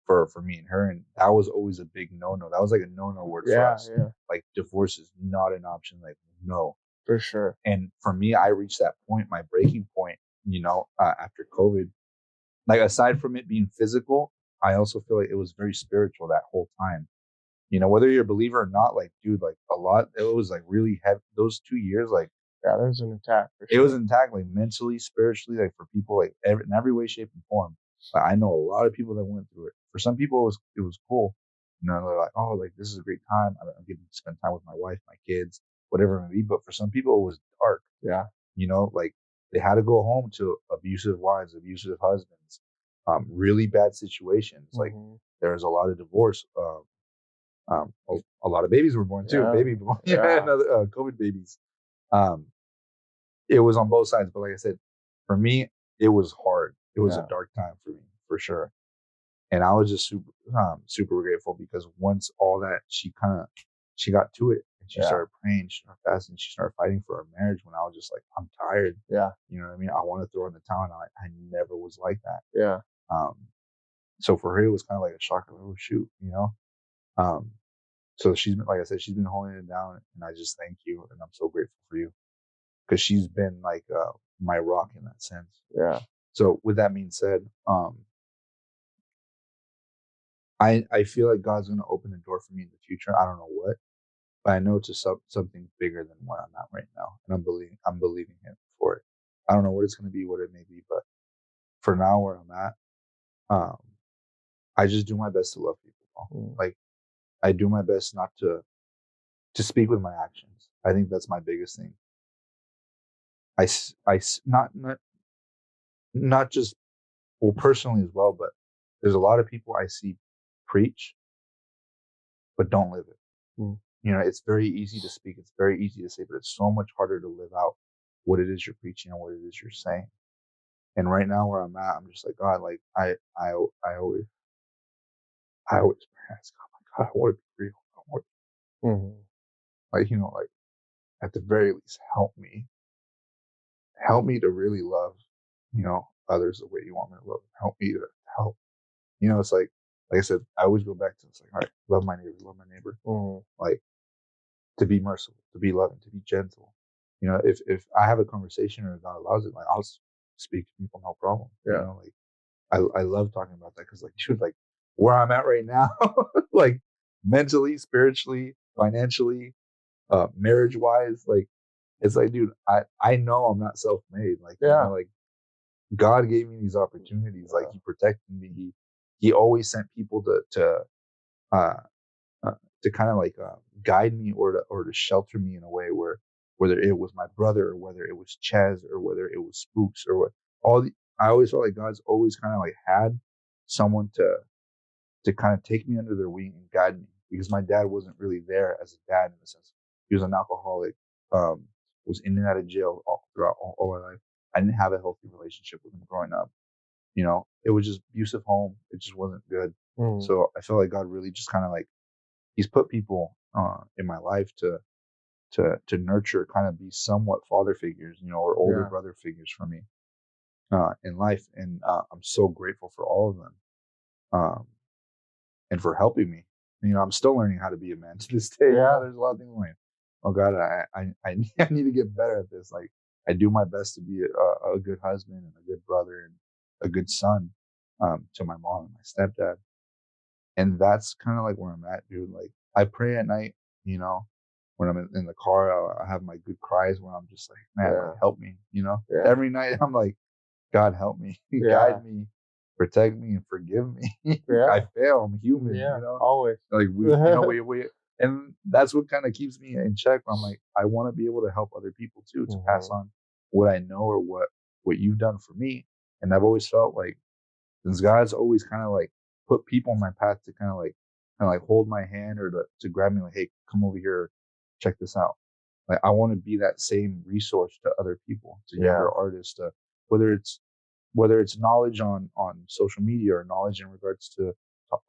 for me and her, and that was always a big no. That was like a no word for us. Yeah. Like divorce is not an option. Like no, for sure. And for me, I reached that point, my breaking point. After COVID, like aside from it being physical, I also feel like it was very spiritual that whole time. Whether you're a believer or not, like, dude, like it was like really heavy. Those 2 years, like, Yeah, there's an attack for it sure. was an attack, like mentally, spiritually, like for people, like in every way, shape, and form. Like, I know a lot of people that went through it. For some people, it was cool. They're like, oh, like this is a great time. I'm getting to spend time with my wife, my kids, whatever it may be. But for some people, it was dark. Yeah. Like they had to go home to abusive wives, abusive husbands, really bad situations. Like there was a lot of divorce. A lot of babies were born too. Baby born. Another COVID babies. It was on both sides, but like I said, for me, it was hard. It was a dark time for me, for sure. And I was just super grateful because once all that, she got to it and she started praying, she started fasting, she started fighting for her marriage. When I was just like, I'm tired. Yeah. You know what I mean? I want to throw in the towel. And I never was like that. Yeah. So for her, it was kind of like a shock of, oh shoot, So she's been, like I said, she's been holding it down, and I just thank you, and I'm so grateful for you because she's been like my rock in that sense. Yeah. So with that being said, I feel like God's going to open a door for me in the future. I don't know what, but I know it's something bigger than where I'm at right now, and I'm believing Him for it. I don't know what it's going to be, what it may be, but for now, where I'm at, I just do my best to love people. Like I do my best not to speak with my actions. I think that's my biggest thing. Not just, well, personally as well, but there's a lot of people I see preach, but don't live it. It's very easy to speak. It's very easy to say, but it's so much harder to live out what it is you're preaching and what it is you're saying. And right now where I'm at, I'm just like, God, like I always pray, ask God, like, God, I want to be real. I want like at the very least, help me to really love, others the way you want me to love them. Help me to help. It's like I said, I always go back to, it's like, all right, love my neighbor. Like to be merciful, to be loving, to be gentle. If I have a conversation or God allows it, like I'll speak to people, no problem. Like I love talking about that because, like, dude, like where I'm at right now, like mentally, spiritually, financially, marriage wise, like it's like, dude, I know I'm not self-made. Like, like God gave me these opportunities. Like He protected me. He always sent people uh, to kind of like guide me or to shelter me in a way where, whether it was my brother or whether it was Chez or whether it was Spooks or what, I always felt like God's always kind of like had someone to kind of take me under their wing and guide me, because my dad wasn't really there as a dad in the sense he was an alcoholic, was in and out of jail throughout all my life. I didn't have a healthy relationship with him growing up. It was just abusive home. It just wasn't good. So I feel like God really just kind of like, He's put people in my life to nurture, kind of be somewhat father figures, or older brother figures for me in life, and I'm so grateful for all of them, and for helping me. I'm still learning how to be a man to this day. There's a lot of things I'm like, oh God, I need to get better at this. Like I do my best to be a good husband and a good brother and a good son to my mom and my stepdad. And that's kind of like where I'm at, dude. Like I pray at night, when I'm in the car, I have my good cries where I'm just like, man, like, help me, Every night I'm like, God, help me, guide me, protect me, and forgive me. I fail. I'm human, always. Like we, and that's what kind of keeps me in check. I'm like, I want to be able to help other people too, to pass on what I know or what you've done for me. And I've always felt like, since God's always kind of like put people in my path to kind of like hold my hand or to grab me, like, hey, come over here, check this out. Like I want to be that same resource to other people, to younger artists, to whether it's knowledge on social media or knowledge in regards to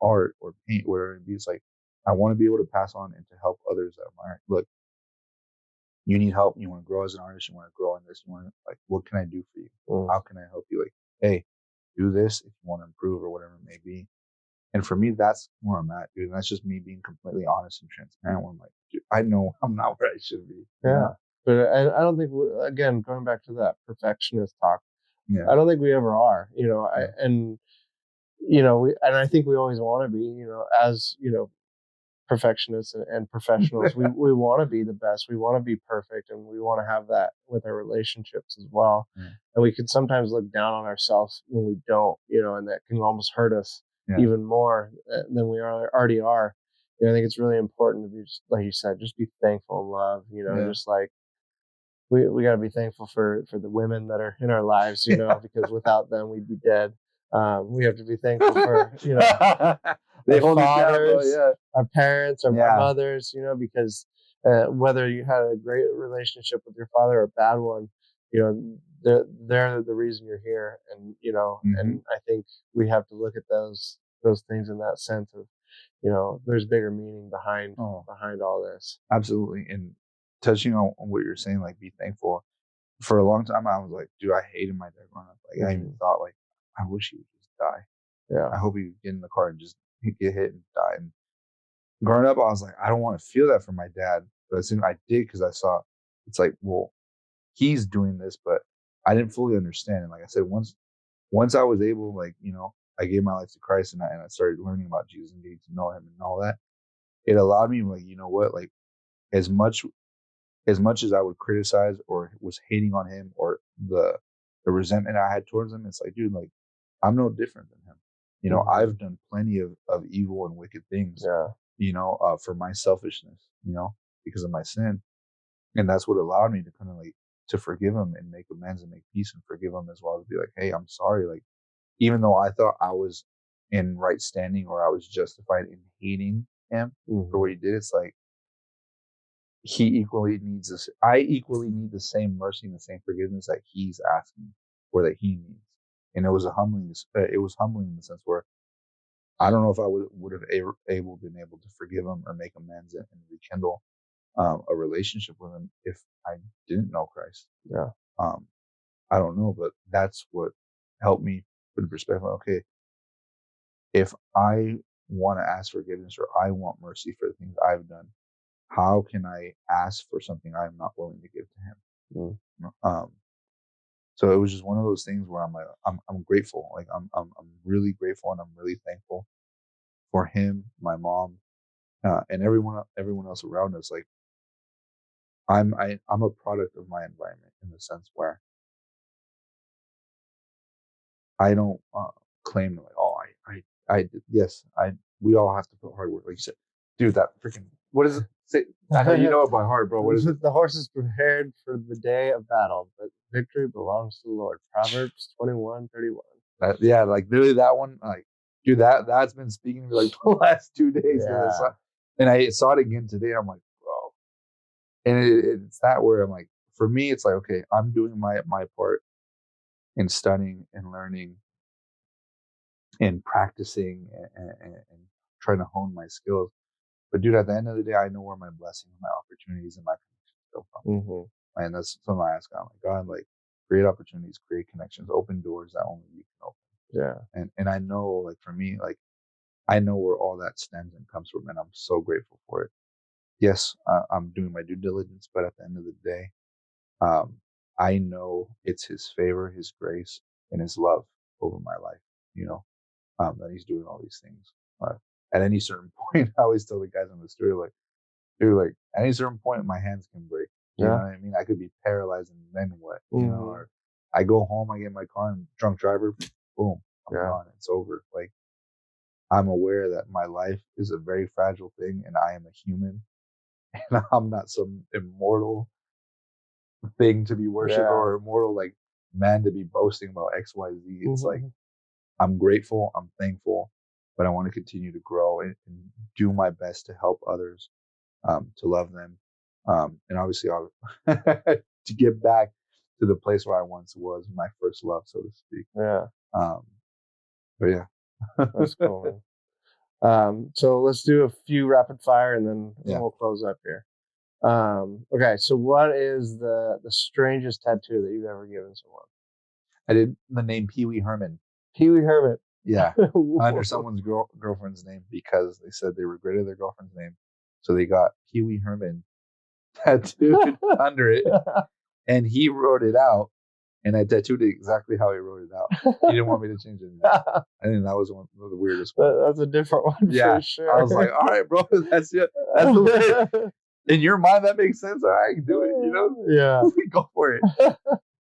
art or paint, whatever it be. It's like I want to be able to pass on and to help others that admire. Look, you need help, you want to grow as an artist, you want to grow in this, you want to, like, what can I do for you? How can I help you? Like, hey, do this if you want to improve or whatever it may be. And for me, that's where I'm at, dude. And that's just me being completely honest and transparent. Where I'm like, dude, I know I'm not where I should be. Yeah. But I don't think, again, going back to that perfectionist talk, Yeah. I don't think we ever are, you know, I think we always want to be, you know, as, you know, perfectionists and professionals, we want to be the best. We want to be perfect, and we want to have that with our relationships as well. Yeah. And we can sometimes look down on ourselves when we don't, you know, and that can almost hurt us even more than we already are. You know, I think it's really important to be, just, like you said, just be thankful and love, you know, just like we got to be thankful for the women that are in our lives, you know, because without them we'd be dead. We have to be thankful for, you know, they our hold fathers, it down, our parents, our mothers, you know, because whether you had a great relationship with your father or a bad one, you know, they're the reason you're here, and you know, and I think we have to look at those things in that sense of, you know, there's bigger meaning behind all this. Absolutely. And touching on what you're saying, like, be thankful. For a long time, I was like, dude, I hated my dad growing up. Like, I even thought, like, I wish he would just die. Yeah. I hope he would get in the car and just get hit and die. And growing up, I was like, I don't want to feel that for my dad. But as soon as I did, because I saw, it's like, well, he's doing this, but I didn't fully understand. And like I said, once I was able, like, you know, I gave my life to Christ, and I started learning about Jesus and getting to know him and all that. It allowed me, like, you know what, like, as much as I would criticize or was hating on him, or the resentment I had towards him, it's like, dude, like, I'm no different than him. You know, I've done plenty of evil and wicked things, you know, for my selfishness, you know, because of my sin. And that's what allowed me to kind of, like, to forgive him and make amends and make peace and forgive him, as well as be like, hey, I'm sorry. Like, even though I thought I was in right standing, or I was justified in hating him for what he did, it's like, he equally needs this. I equally need the same mercy and the same forgiveness that he's asking, or that he needs. And it was humbling. It was humbling in the sense where I don't know if I would have been able to forgive him or make amends and rekindle a relationship with him if I didn't know Christ. Yeah. I don't know, but that's what helped me put in perspective. Okay, if I want to ask forgiveness, or I want mercy for the things I've done, how can I ask for something I'm not willing to give to him? So it was just one of those things where I'm like, I'm grateful. Like, I'm really grateful, and I'm really thankful for him, my mom, and everyone else around us. Like, I'm a product of my environment, in the sense where I don't claim like, oh, I did. Yes, we all have to put hard work. Like you said, dude, that freaking, what is it? I know you know it by heart, bro. What is it? The horse is prepared for the day of battle, but victory belongs to the Lord. Proverbs 21:31. Yeah, like, literally that one. Like, dude, that's been speaking to me like the last 2 days. Yeah. And I saw it again today. I'm like, bro. And it's that where I'm like, for me, it's like, okay, I'm doing my part in studying and learning and practicing, and trying to hone my skills. But dude, at the end of the day, I know where my blessings, my opportunities, and my connections go from. And that's something I ask God, like, God, like, create opportunities, create connections, open doors that only you can open. Yeah. And I know, like, for me, like, I know where all that stems and comes from, and I'm so grateful for it. Yes, I'm doing my due diligence, but at the end of the day, um, I know it's His favor, His grace, and His love over my life. You know, that He's doing all these things. At any certain point, I always tell the guys on the story, like, dude, like, at any certain point, my hands can break. You know what I mean? I could be paralyzed, and then what? You know, or I go home, I get in my car, and drunk driver, boom, I'm gone. It's over. Like, I'm aware that my life is a very fragile thing, and I am a human, and I'm not some immortal thing to be worshipped, or immortal, like, man to be boasting about X, Y, Z. It's like, I'm grateful, I'm thankful, but I want to continue to grow and do my best to help others, to love them, and obviously I'll to get back to the place where I once was, my first love, so to speak. Yeah. But yeah, that's cool. So let's do a few rapid fire, and then we'll close up here. Okay, so what is the strangest tattoo that you've ever given someone? I did the name Pee Wee Herman. Pee Wee Herman. Yeah, under someone's girlfriend's name because they said they regretted their girlfriend's name, so they got Pee Wee Herman tattooed under it, and he wrote it out, and I tattooed it exactly how he wrote it out. He didn't want me to change anything. I think that was one of the weirdest ones. That's a different one for sure. I was like, all right, bro, that's it. That's the way. In your mind, that makes sense. All right, do it. You know, yeah, go for it.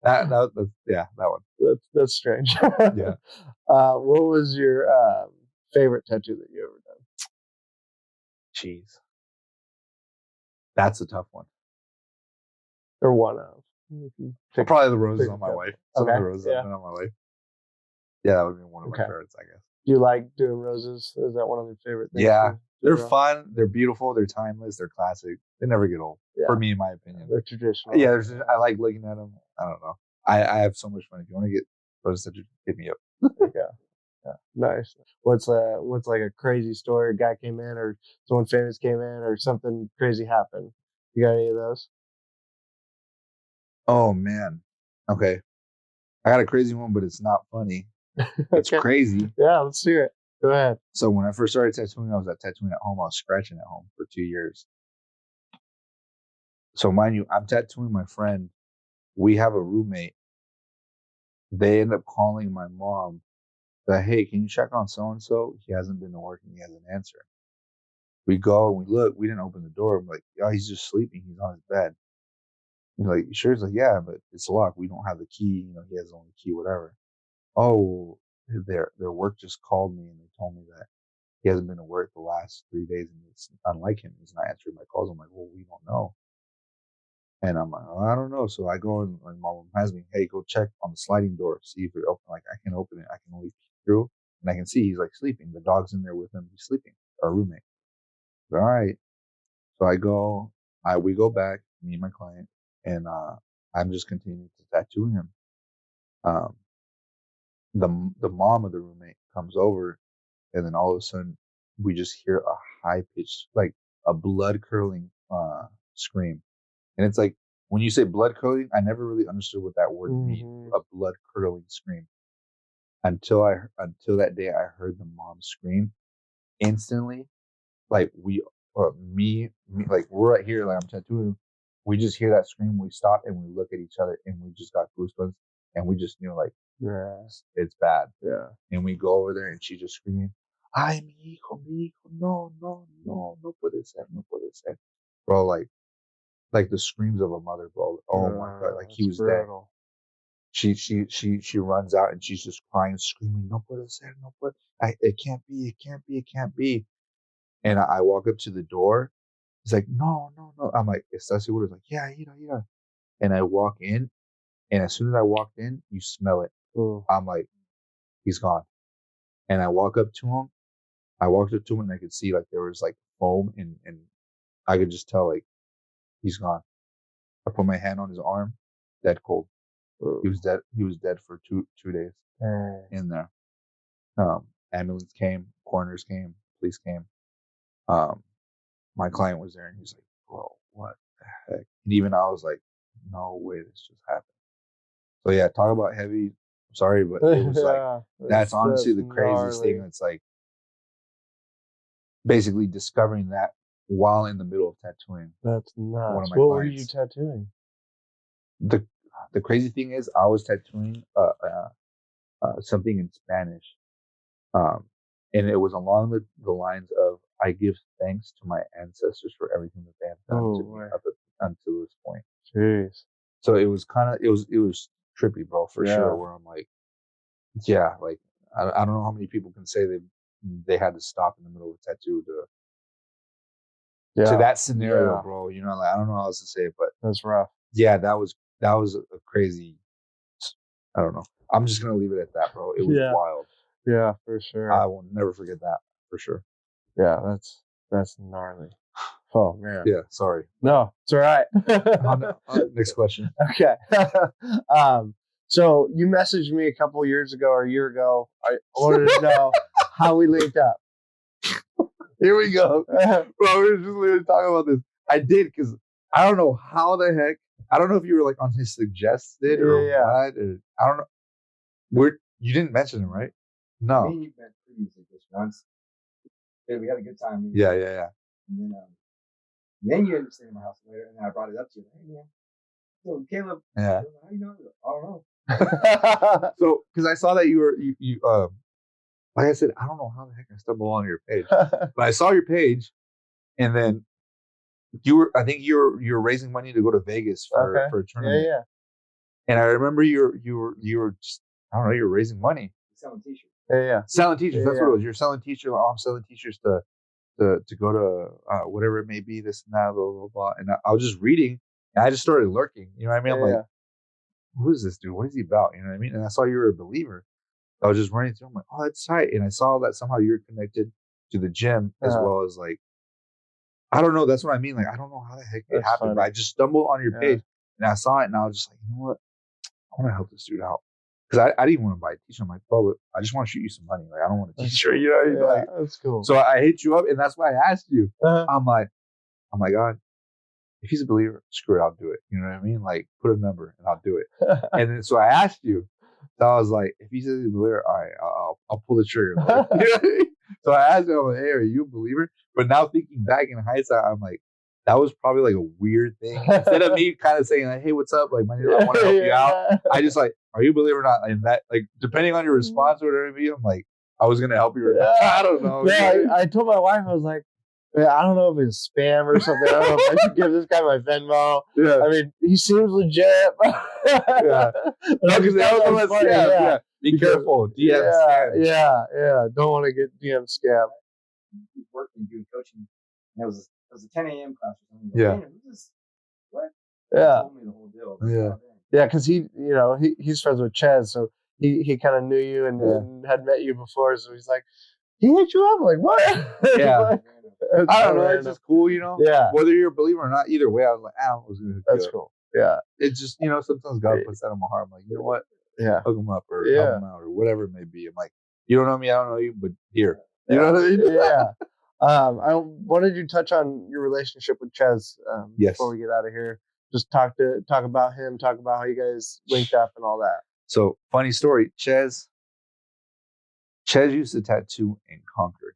That one. That's strange. Yeah. What was your favorite tattoo that you ever done? Jeez, that's a tough one. Or one of? Probably the roses on my wife. Some of the roses yeah. I've done on my wife. Yeah, that would be one of my favorites, I guess. Do you like doing roses? Is that one of your favorite things? Yeah, they're fun. They're beautiful. They're timeless. They're classic. They never get old. Yeah. For me, in my opinion. They're traditional. Yeah, I like looking at them. I don't know. I have so much fun. If you want to get roses tattooed, hit me up. There you go. Yeah, nice. What's like a crazy story? A guy came in, or someone famous came in, or something crazy happened? You got any of those? Oh man. Okay. I got a crazy one, but it's not funny. It's crazy. Yeah, let's hear it. Go ahead. So when I first started tattooing, I was tattooing at home. I was scratching at home for 2 years. So mind you, I'm tattooing my friend. We have a roommate. They end up calling my mom that, hey, can you check on so-and-so? He hasn't been to work and he hasn't answered. We go and we look. We didn't open the door. I'm like, oh, he's just sleeping. He's on his bed. He's like, you sure? He's like, yeah, but it's locked. We don't have the key. You know, he has the only key, whatever. Oh, their work just called me and they told me that he hasn't been to work the last 3 days and it's unlike him. He's not answering my calls. I'm like, well, we don't know. And I'm like, oh, I don't know. So I go and my mom has me, hey, go check on the sliding door, see if it open. Like I can open it. I can only peek through and I can see he's like sleeping. The dog's in there with him. He's sleeping. Our roommate. All right. So we go back, me and my client, and I'm just continuing to tattoo him. The mom of the roommate comes over, and then all of a sudden we just hear a high pitched, like a blood curdling scream. And it's like, when you say blood curdling, I never really understood what that word means, a blood curdling scream. Until that day I heard the mom scream. Instantly, like me, like we're right here, like I'm tattooing. We just hear that scream, we stop and we look at each other and we just got goosebumps and we just knew like, yes, it's bad. Yeah. And we go over there and she's just screaming, ay, mi hijo, no, no puede ser, no puede ser. Bro, like the screams of a mother, bro. Oh my God, like he was brutal. Dead. She runs out and she's just crying, screaming, no puede ser, no puede. It can't be, it can't be, it can't be. And I walk up to the door. He's like, no. I'm like, ¿Estás seguro? He's like, yeah. And I walk in, and as soon as I walked in, you smell it. Ooh. I'm like, he's gone. And I walk up to him. And I could see like there was like foam, and I could just tell like he's gone. I put my hand on his arm, dead cold. Ooh. He was dead. He was dead for two days in there. Ambulance came, coroners came, police came. My client was there and he's like, bro, what the heck? And even I was like, no way this just happened. So yeah, talk about heavy. I'm sorry, but it was like, that's honestly the craziest thing. It's like basically discovering that while in the middle of tattooing. That's nuts. One of my clients. Were you tattooing? The crazy thing is I was tattooing something in Spanish. And it was along the lines of, I give thanks to my ancestors for everything that they have done to me up until this point. Jeez. So it was it was trippy, bro, for sure. Where I'm like, yeah, like I don't know how many people can say they had to stop in the middle of a tattoo to that scenario, bro. You know, like I don't know how else to say it, but that's rough. Yeah, that was a crazy. I don't know. I'm just gonna leave it at that, bro. It was wild. Yeah, for sure. I will never forget that, for sure. Yeah, that's gnarly. Oh man. Yeah, sorry. No, it's all right. Next question. Okay. So you messaged me a couple years ago or a year ago. I wanted to know how we linked up. Here we go. Bro, we were just literally talking about this. I did because I don't know how the heck. I don't know if you were like on his suggested or what. Or, I don't know. You didn't mention him, right? No. Me and you met previously just once. Yeah, we had a good time. Yeah. And then you ended up staying in my house later, and then I brought it up to you. Hey, man. So, Caleb. Yeah. How you know? I don't know. So, because I saw that you like I said, I don't know how the heck I stumbled on your page, but I saw your page, and then I think you were raising money to go to Vegas for a tournament. Yeah. And I remember you were just, I don't know, you were raising money. Selling t-shirts. Yeah. Selling t-shirts. That's what it was. You're selling t-shirts. I'm selling t-shirts to go to whatever it may be, this and that, blah, blah, blah. And I was just reading, and I just started lurking. You know what I mean? I'm like, who is this dude? What is he about? You know what I mean? And I saw you were a believer. I was just running through. I'm like, oh, that's tight. And I saw that somehow you're connected to the gym as well as like, I don't know. That's what I mean. Like, I don't know how the heck it happened, but I just stumbled on your page and I saw it, and I was just like, you know what? I want to help this dude out. Because I didn't want to buy a t-shirt. I'm like, bro, I just want to shoot you some money. Like, I don't want a t-shirt. You know, like, that's cool. So I hit you up, and that's why I asked you. I'm like, oh my God, if he's a believer, screw it, I'll do it. You know what I mean? Like, put a number, and I'll do it. And then so I asked you. So I was like, if he's a believer, all right, I'll pull the trigger. Like, you know what I mean? So I asked him, I'm like, hey, are you a believer? But now thinking back in hindsight, I'm like, that was probably like a weird thing. Instead of me kind of saying like, hey, what's up? Like, I want to help you out. I just like, are you a believer or not? And that, like, depending on your response or whatever it be, I'm like, I was going to help you or not. I don't know. Yeah, I told my wife, I was like, I don't know if it's spam or something. I don't know if I should give this guy my Venmo. Yeah. I mean, he seems legit. Yeah. No, because they always want to scam. Yeah. Be careful. DM scam. Yeah. Don't want to get DM scam. Working, doing coaching. And it was a 10 a.m. class or something. Yeah. Man, what? Yeah. He told me the whole deal. Yeah. Yeah, because he's friends with Ches, so he kind of knew you and had met you before, so he's like, he hit you up? Like, what? Yeah. I don't know. It's just cool, you know? Yeah. Whether you're a believer or not, either way, I was like, I was going to That's cool. Yeah. It's just, sometimes God puts that in my heart. I'm like, you know what? Yeah. Hook them up or help them out or whatever it may be. I'm like, you don't know me, I don't know you, but here. You know what I mean? Yeah. I wanted you to touch on your relationship with Ches before we get out of here. Just talk about him, talk about how you guys linked up and all that. So, funny story, Ches used to tattoo in Concord.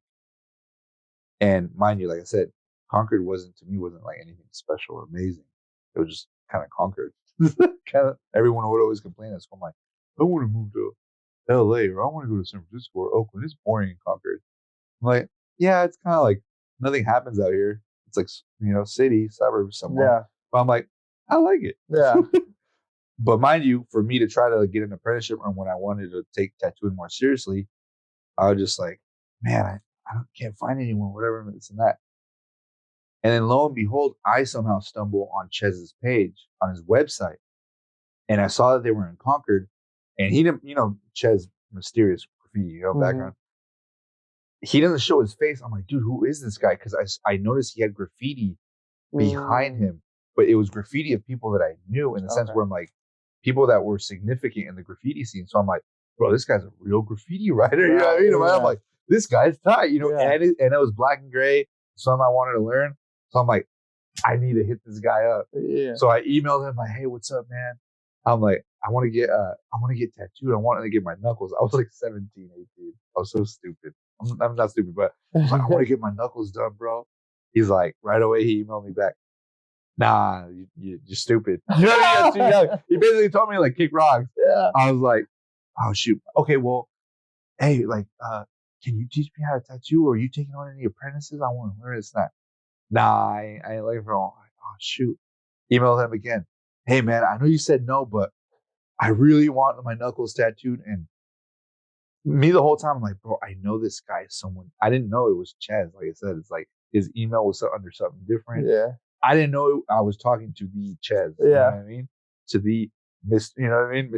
And mind you, like I said, Concord wasn't like anything special or amazing. It was just kind of Concord. Everyone would always complain at school. I'm like, I want to move to LA or I want to go to San Francisco or Oakland. It's boring in Concord. I'm like, yeah, it's kind of like nothing happens out here. It's like, city, suburbs, somewhere. Yeah. But I'm like, I like it. Yeah. But mind you, for me to try to get an apprenticeship and when I wanted to take tattooing more seriously, I was just like, man, I can't find anyone, whatever, this and that. And then lo and behold, I somehow stumble on Chez's page on his website. And I saw that they were in Concord. And he didn't, Ches, mysterious graffiti, background. He doesn't show his face. I'm like, dude, who is this guy? Because I noticed he had graffiti behind him, but it was graffiti of people that I knew in the sense where I'm like, people that were significant in the graffiti scene. So I'm like, bro, this guy's a real graffiti writer. You know what I mean? Yeah. I'm like, this guy's tight, and it was black and gray, something I wanted to learn. So I'm like, I need to hit this guy up. Yeah. So I emailed him like, hey, what's up, man? I'm like, I want to get tattooed. I wanted to get my knuckles. I was like 17, 18. I was so stupid. I'm not stupid, but I was like, I want to get my knuckles done, bro. He's like, right away, he emailed me back. Nah, you're stupid. You're too young. He basically told me like kick rocks. Yeah. I was like, oh shoot. Okay, well, hey, like, can you teach me how to tattoo? Or are you taking on any apprentices? I want to learn this and that. Nah, I ain't looking for all. Oh shoot. Email him again. Hey man, I know you said no, but I really want my knuckles tattooed. And me the whole time, I'm like, bro, I know this guy is someone. I didn't know it was Ches. Like I said, it's like his email was under something different. Yeah. I didn't know I was talking to the Ches. Yeah. You know what I mean? To the Mr. You know what I mean?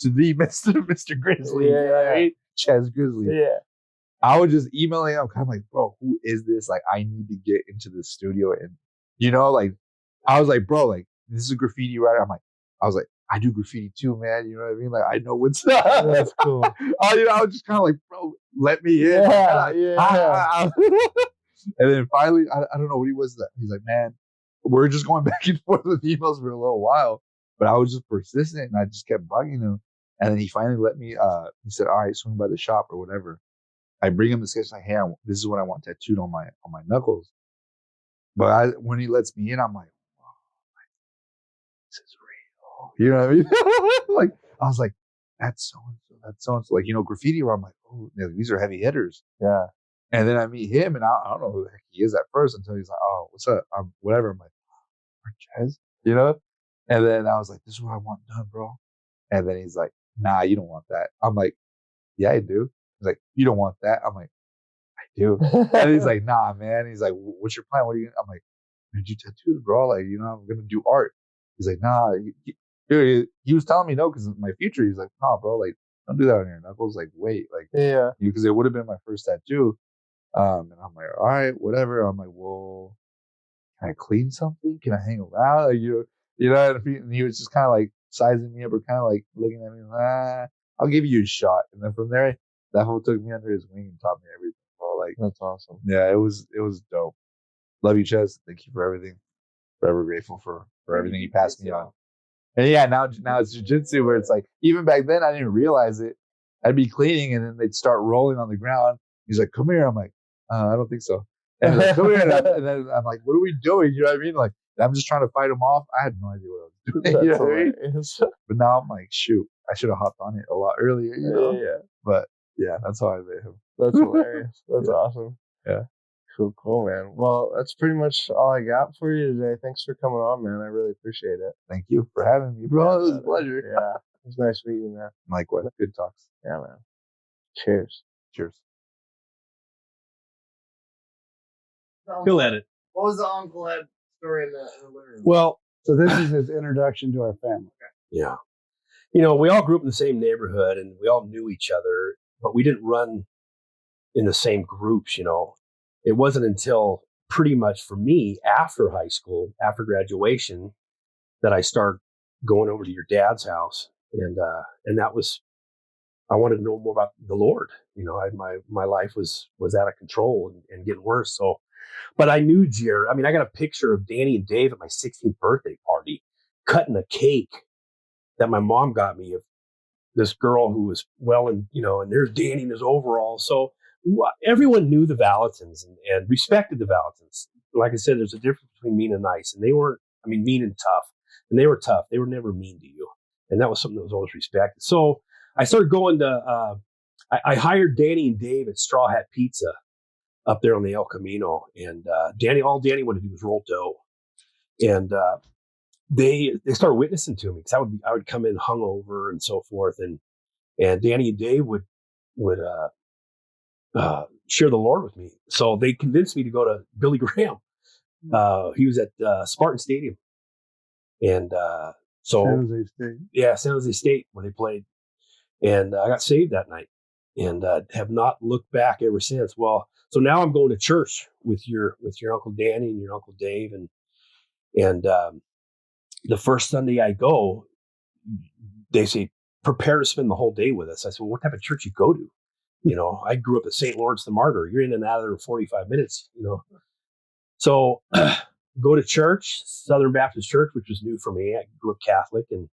To the Mr. Grizzly. Yeah. You know what I mean? Ches Grizzly. Yeah. I was just emailing him. I'm like, bro, who is this? Like, I need to get into the studio. And, like, I was like, bro, like, this is a graffiti writer. I was like, I do graffiti too, man. You know what I mean? Like, I know what's up. That's cool. I was just kind of like, bro, let me in. Yeah. And then finally, I don't know what he was. He's like, man, we're just going back and forth with emails for a little while. But I was just persistent, and I just kept bugging him. And then he finally let me. He said, "All right, swing by the shop or whatever." I bring him the sketch like, "Hey, this is what I want tattooed on my knuckles." But when he lets me in, I'm like, "Wow, this is real." You know what I mean? Like I was like, "That's so and so. That's so and so." Like graffiti. Where I'm like, "Oh, these are heavy hitters." Yeah. And then I meet him, and I don't know who the heck he is at first until he's like, "Oh, what's up?" Whatever. I'm like, "Jazz," And then I was like, "This is what I want done, bro." And then he's like, "Nah, you don't want that." I'm like, "Yeah, I do." He's like, "You don't want that." I'm like, "I do." And he's like, "Nah, man." He's like, "What's your plan? What are you?" I'm like, "I'm gonna do tattoos, bro. Like, I'm gonna do art." He's like, "Nah." He was telling me no because in my future. He's like, "Nah, bro. Like, don't do that on your knuckles. Like, wait, like, Yeah. because it would have been my first tattoo." And I'm like, "All right, whatever." I'm like, "Well, can I clean something? Can I hang around?" Like, and he was just kind of like sizing me up or kind of like looking at me, I'll give you a shot. And then from there, that whole took me under his wing and taught me everything. Bro. Like, that's awesome. Yeah, it was dope. Love you, Ches. Thank you for everything. Forever grateful for everything you passed me on. And yeah, now it's jujitsu where it's like, even back then I didn't realize it. I'd be cleaning and then they'd start rolling on the ground. He's like, "Come here." I'm like, "I don't think so." And he's like, "Come here." And then I'm like, "What are we doing?" You know what I mean? Like, I'm just trying to fight him off. I had no idea what I was doing. You know what I mean? But now I'm like, shoot, I should have hopped on it a lot earlier. Yeah. But yeah, that's how I met him. That's hilarious. That's awesome. Yeah. Cool, man. Well, that's pretty much all I got for you today. Thanks for coming on, man. I really appreciate it. Thank you for having me, bro. It was a pleasure. Yeah. It was nice meeting you, man. Likewise. Good talks. Yeah, man. Cheers. Cheers. He'll edit. What was the Uncle Ed story in the living room? Well, So this is his introduction to our family. yeah. We all grew up in the same neighborhood and we all knew each other, but we didn't run in the same groups, It wasn't until pretty much for me after high school, after graduation, that I started going over to your dad's house. And that was, I wanted to know more about the Lord. My life was out of control and getting worse. So, but I knew Jared. I mean, I got a picture of Danny and Dave at my 16th birthday party, cutting a cake that my mom got me of this girl who was and there's Danny in his overalls. So everyone knew the Valentins and respected the Valentins. Like I said, there's a difference between mean and nice. And they weren't, mean and tough. And they were tough. They were never mean to you. And that was something that was always respected. So I started going to, I hired Danny and Dave at Straw Hat Pizza up there on the El Camino. And all Danny wanted to do was roll dough. And they started witnessing to me because I would come in hungover and so forth. And Danny and Dave would share the Lord with me. So they convinced me to go to Billy Graham. He was at Spartan Stadium. And San Jose State. Yeah, San Jose State where they played. And I got saved that night and have not looked back ever since. Well, so now I'm going to church with your Uncle Danny and your Uncle Dave. And the first Sunday I go, they say, prepare to spend the whole day with us. I said, well, what type of church you go to? I grew up at St. Lawrence the Martyr. You're in and out of there in 45 minutes, So go to church, Southern Baptist Church, which was new for me. I grew up Catholic and,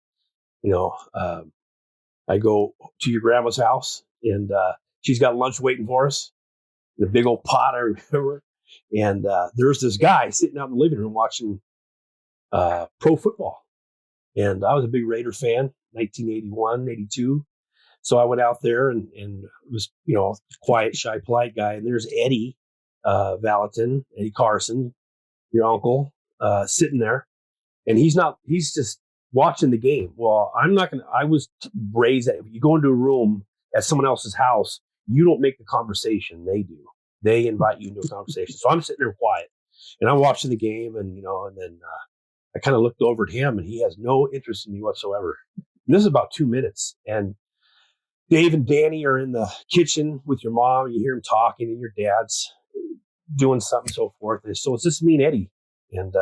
I go to your grandma's house and she's got lunch waiting for us, the big old pot, I remember. And there's this guy sitting out in the living room watching pro football. And I was a big Raider fan, 1981, 82. So I went out there and was, quiet, shy, polite guy. And there's Eddie Valentin, Eddie Carson, your uncle, sitting there. And he's just watching the game. Well, I was raised that if you go into a room at someone else's house, you don't make the conversation. They do. They invite you into a conversation. So I'm sitting there quiet and I'm watching the game and then I kind of looked over at him and he has no interest in me whatsoever. And this is about 2 minutes. And Dave and Danny are in the kitchen with your mom. You hear them talking and your dad's doing something, so forth. And so it's just me and Eddie. And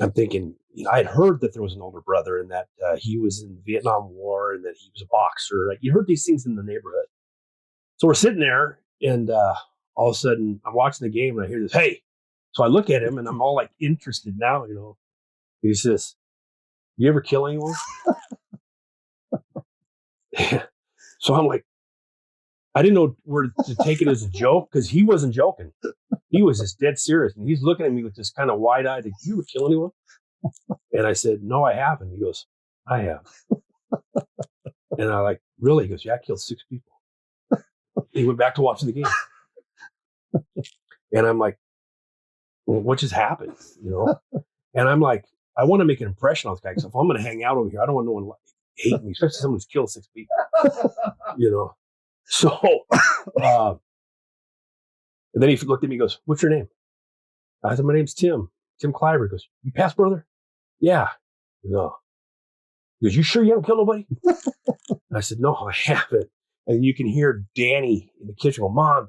I'm thinking, I had heard that there was an older brother and that he was in the Vietnam War and that he was a boxer. Like, you heard these things in the neighborhood. So we're sitting there and all of a sudden I'm watching the game and I hear this, hey. So I look at him and I'm all like interested now, you know. He says, "You ever kill anyone?" So I'm like, I didn't know where to take it as a joke because he wasn't joking. He was just dead serious. And he's looking at me with this kind of wide-eyed, "Did you ever kill anyone?" And I said, "No, I haven't." He goes, "I have." And I like, "Really?" He goes, "Yeah, I killed 6 people." He went back to watching the game. And I'm like, "Well, what just happened?" You know? And I'm like, I want to make an impression on this guy because if I'm going to hang out over here, I don't want no one hate me, especially someone who's killed 6 people. You know? So, and then he looked at me and goes, "What's your name?" I said, "My name's Tim. Tim Cliver." He goes, "You passed, brother?" "Yeah." "No." He goes, "You sure you haven't killed nobody?" I said, "No, I haven't." And you can hear Danny in the kitchen go, "Mom,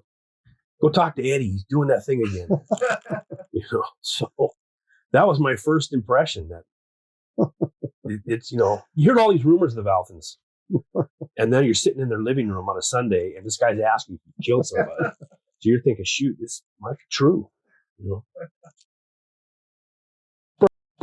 go talk to Eddie. He's doing that thing again." You know, so that was my first impression that it's, you know, you heard all these rumors of the Valthans. And then you're sitting in their living room on a Sunday and this guy's asking if you killed somebody. So you're thinking, shoot, this might be true. You know?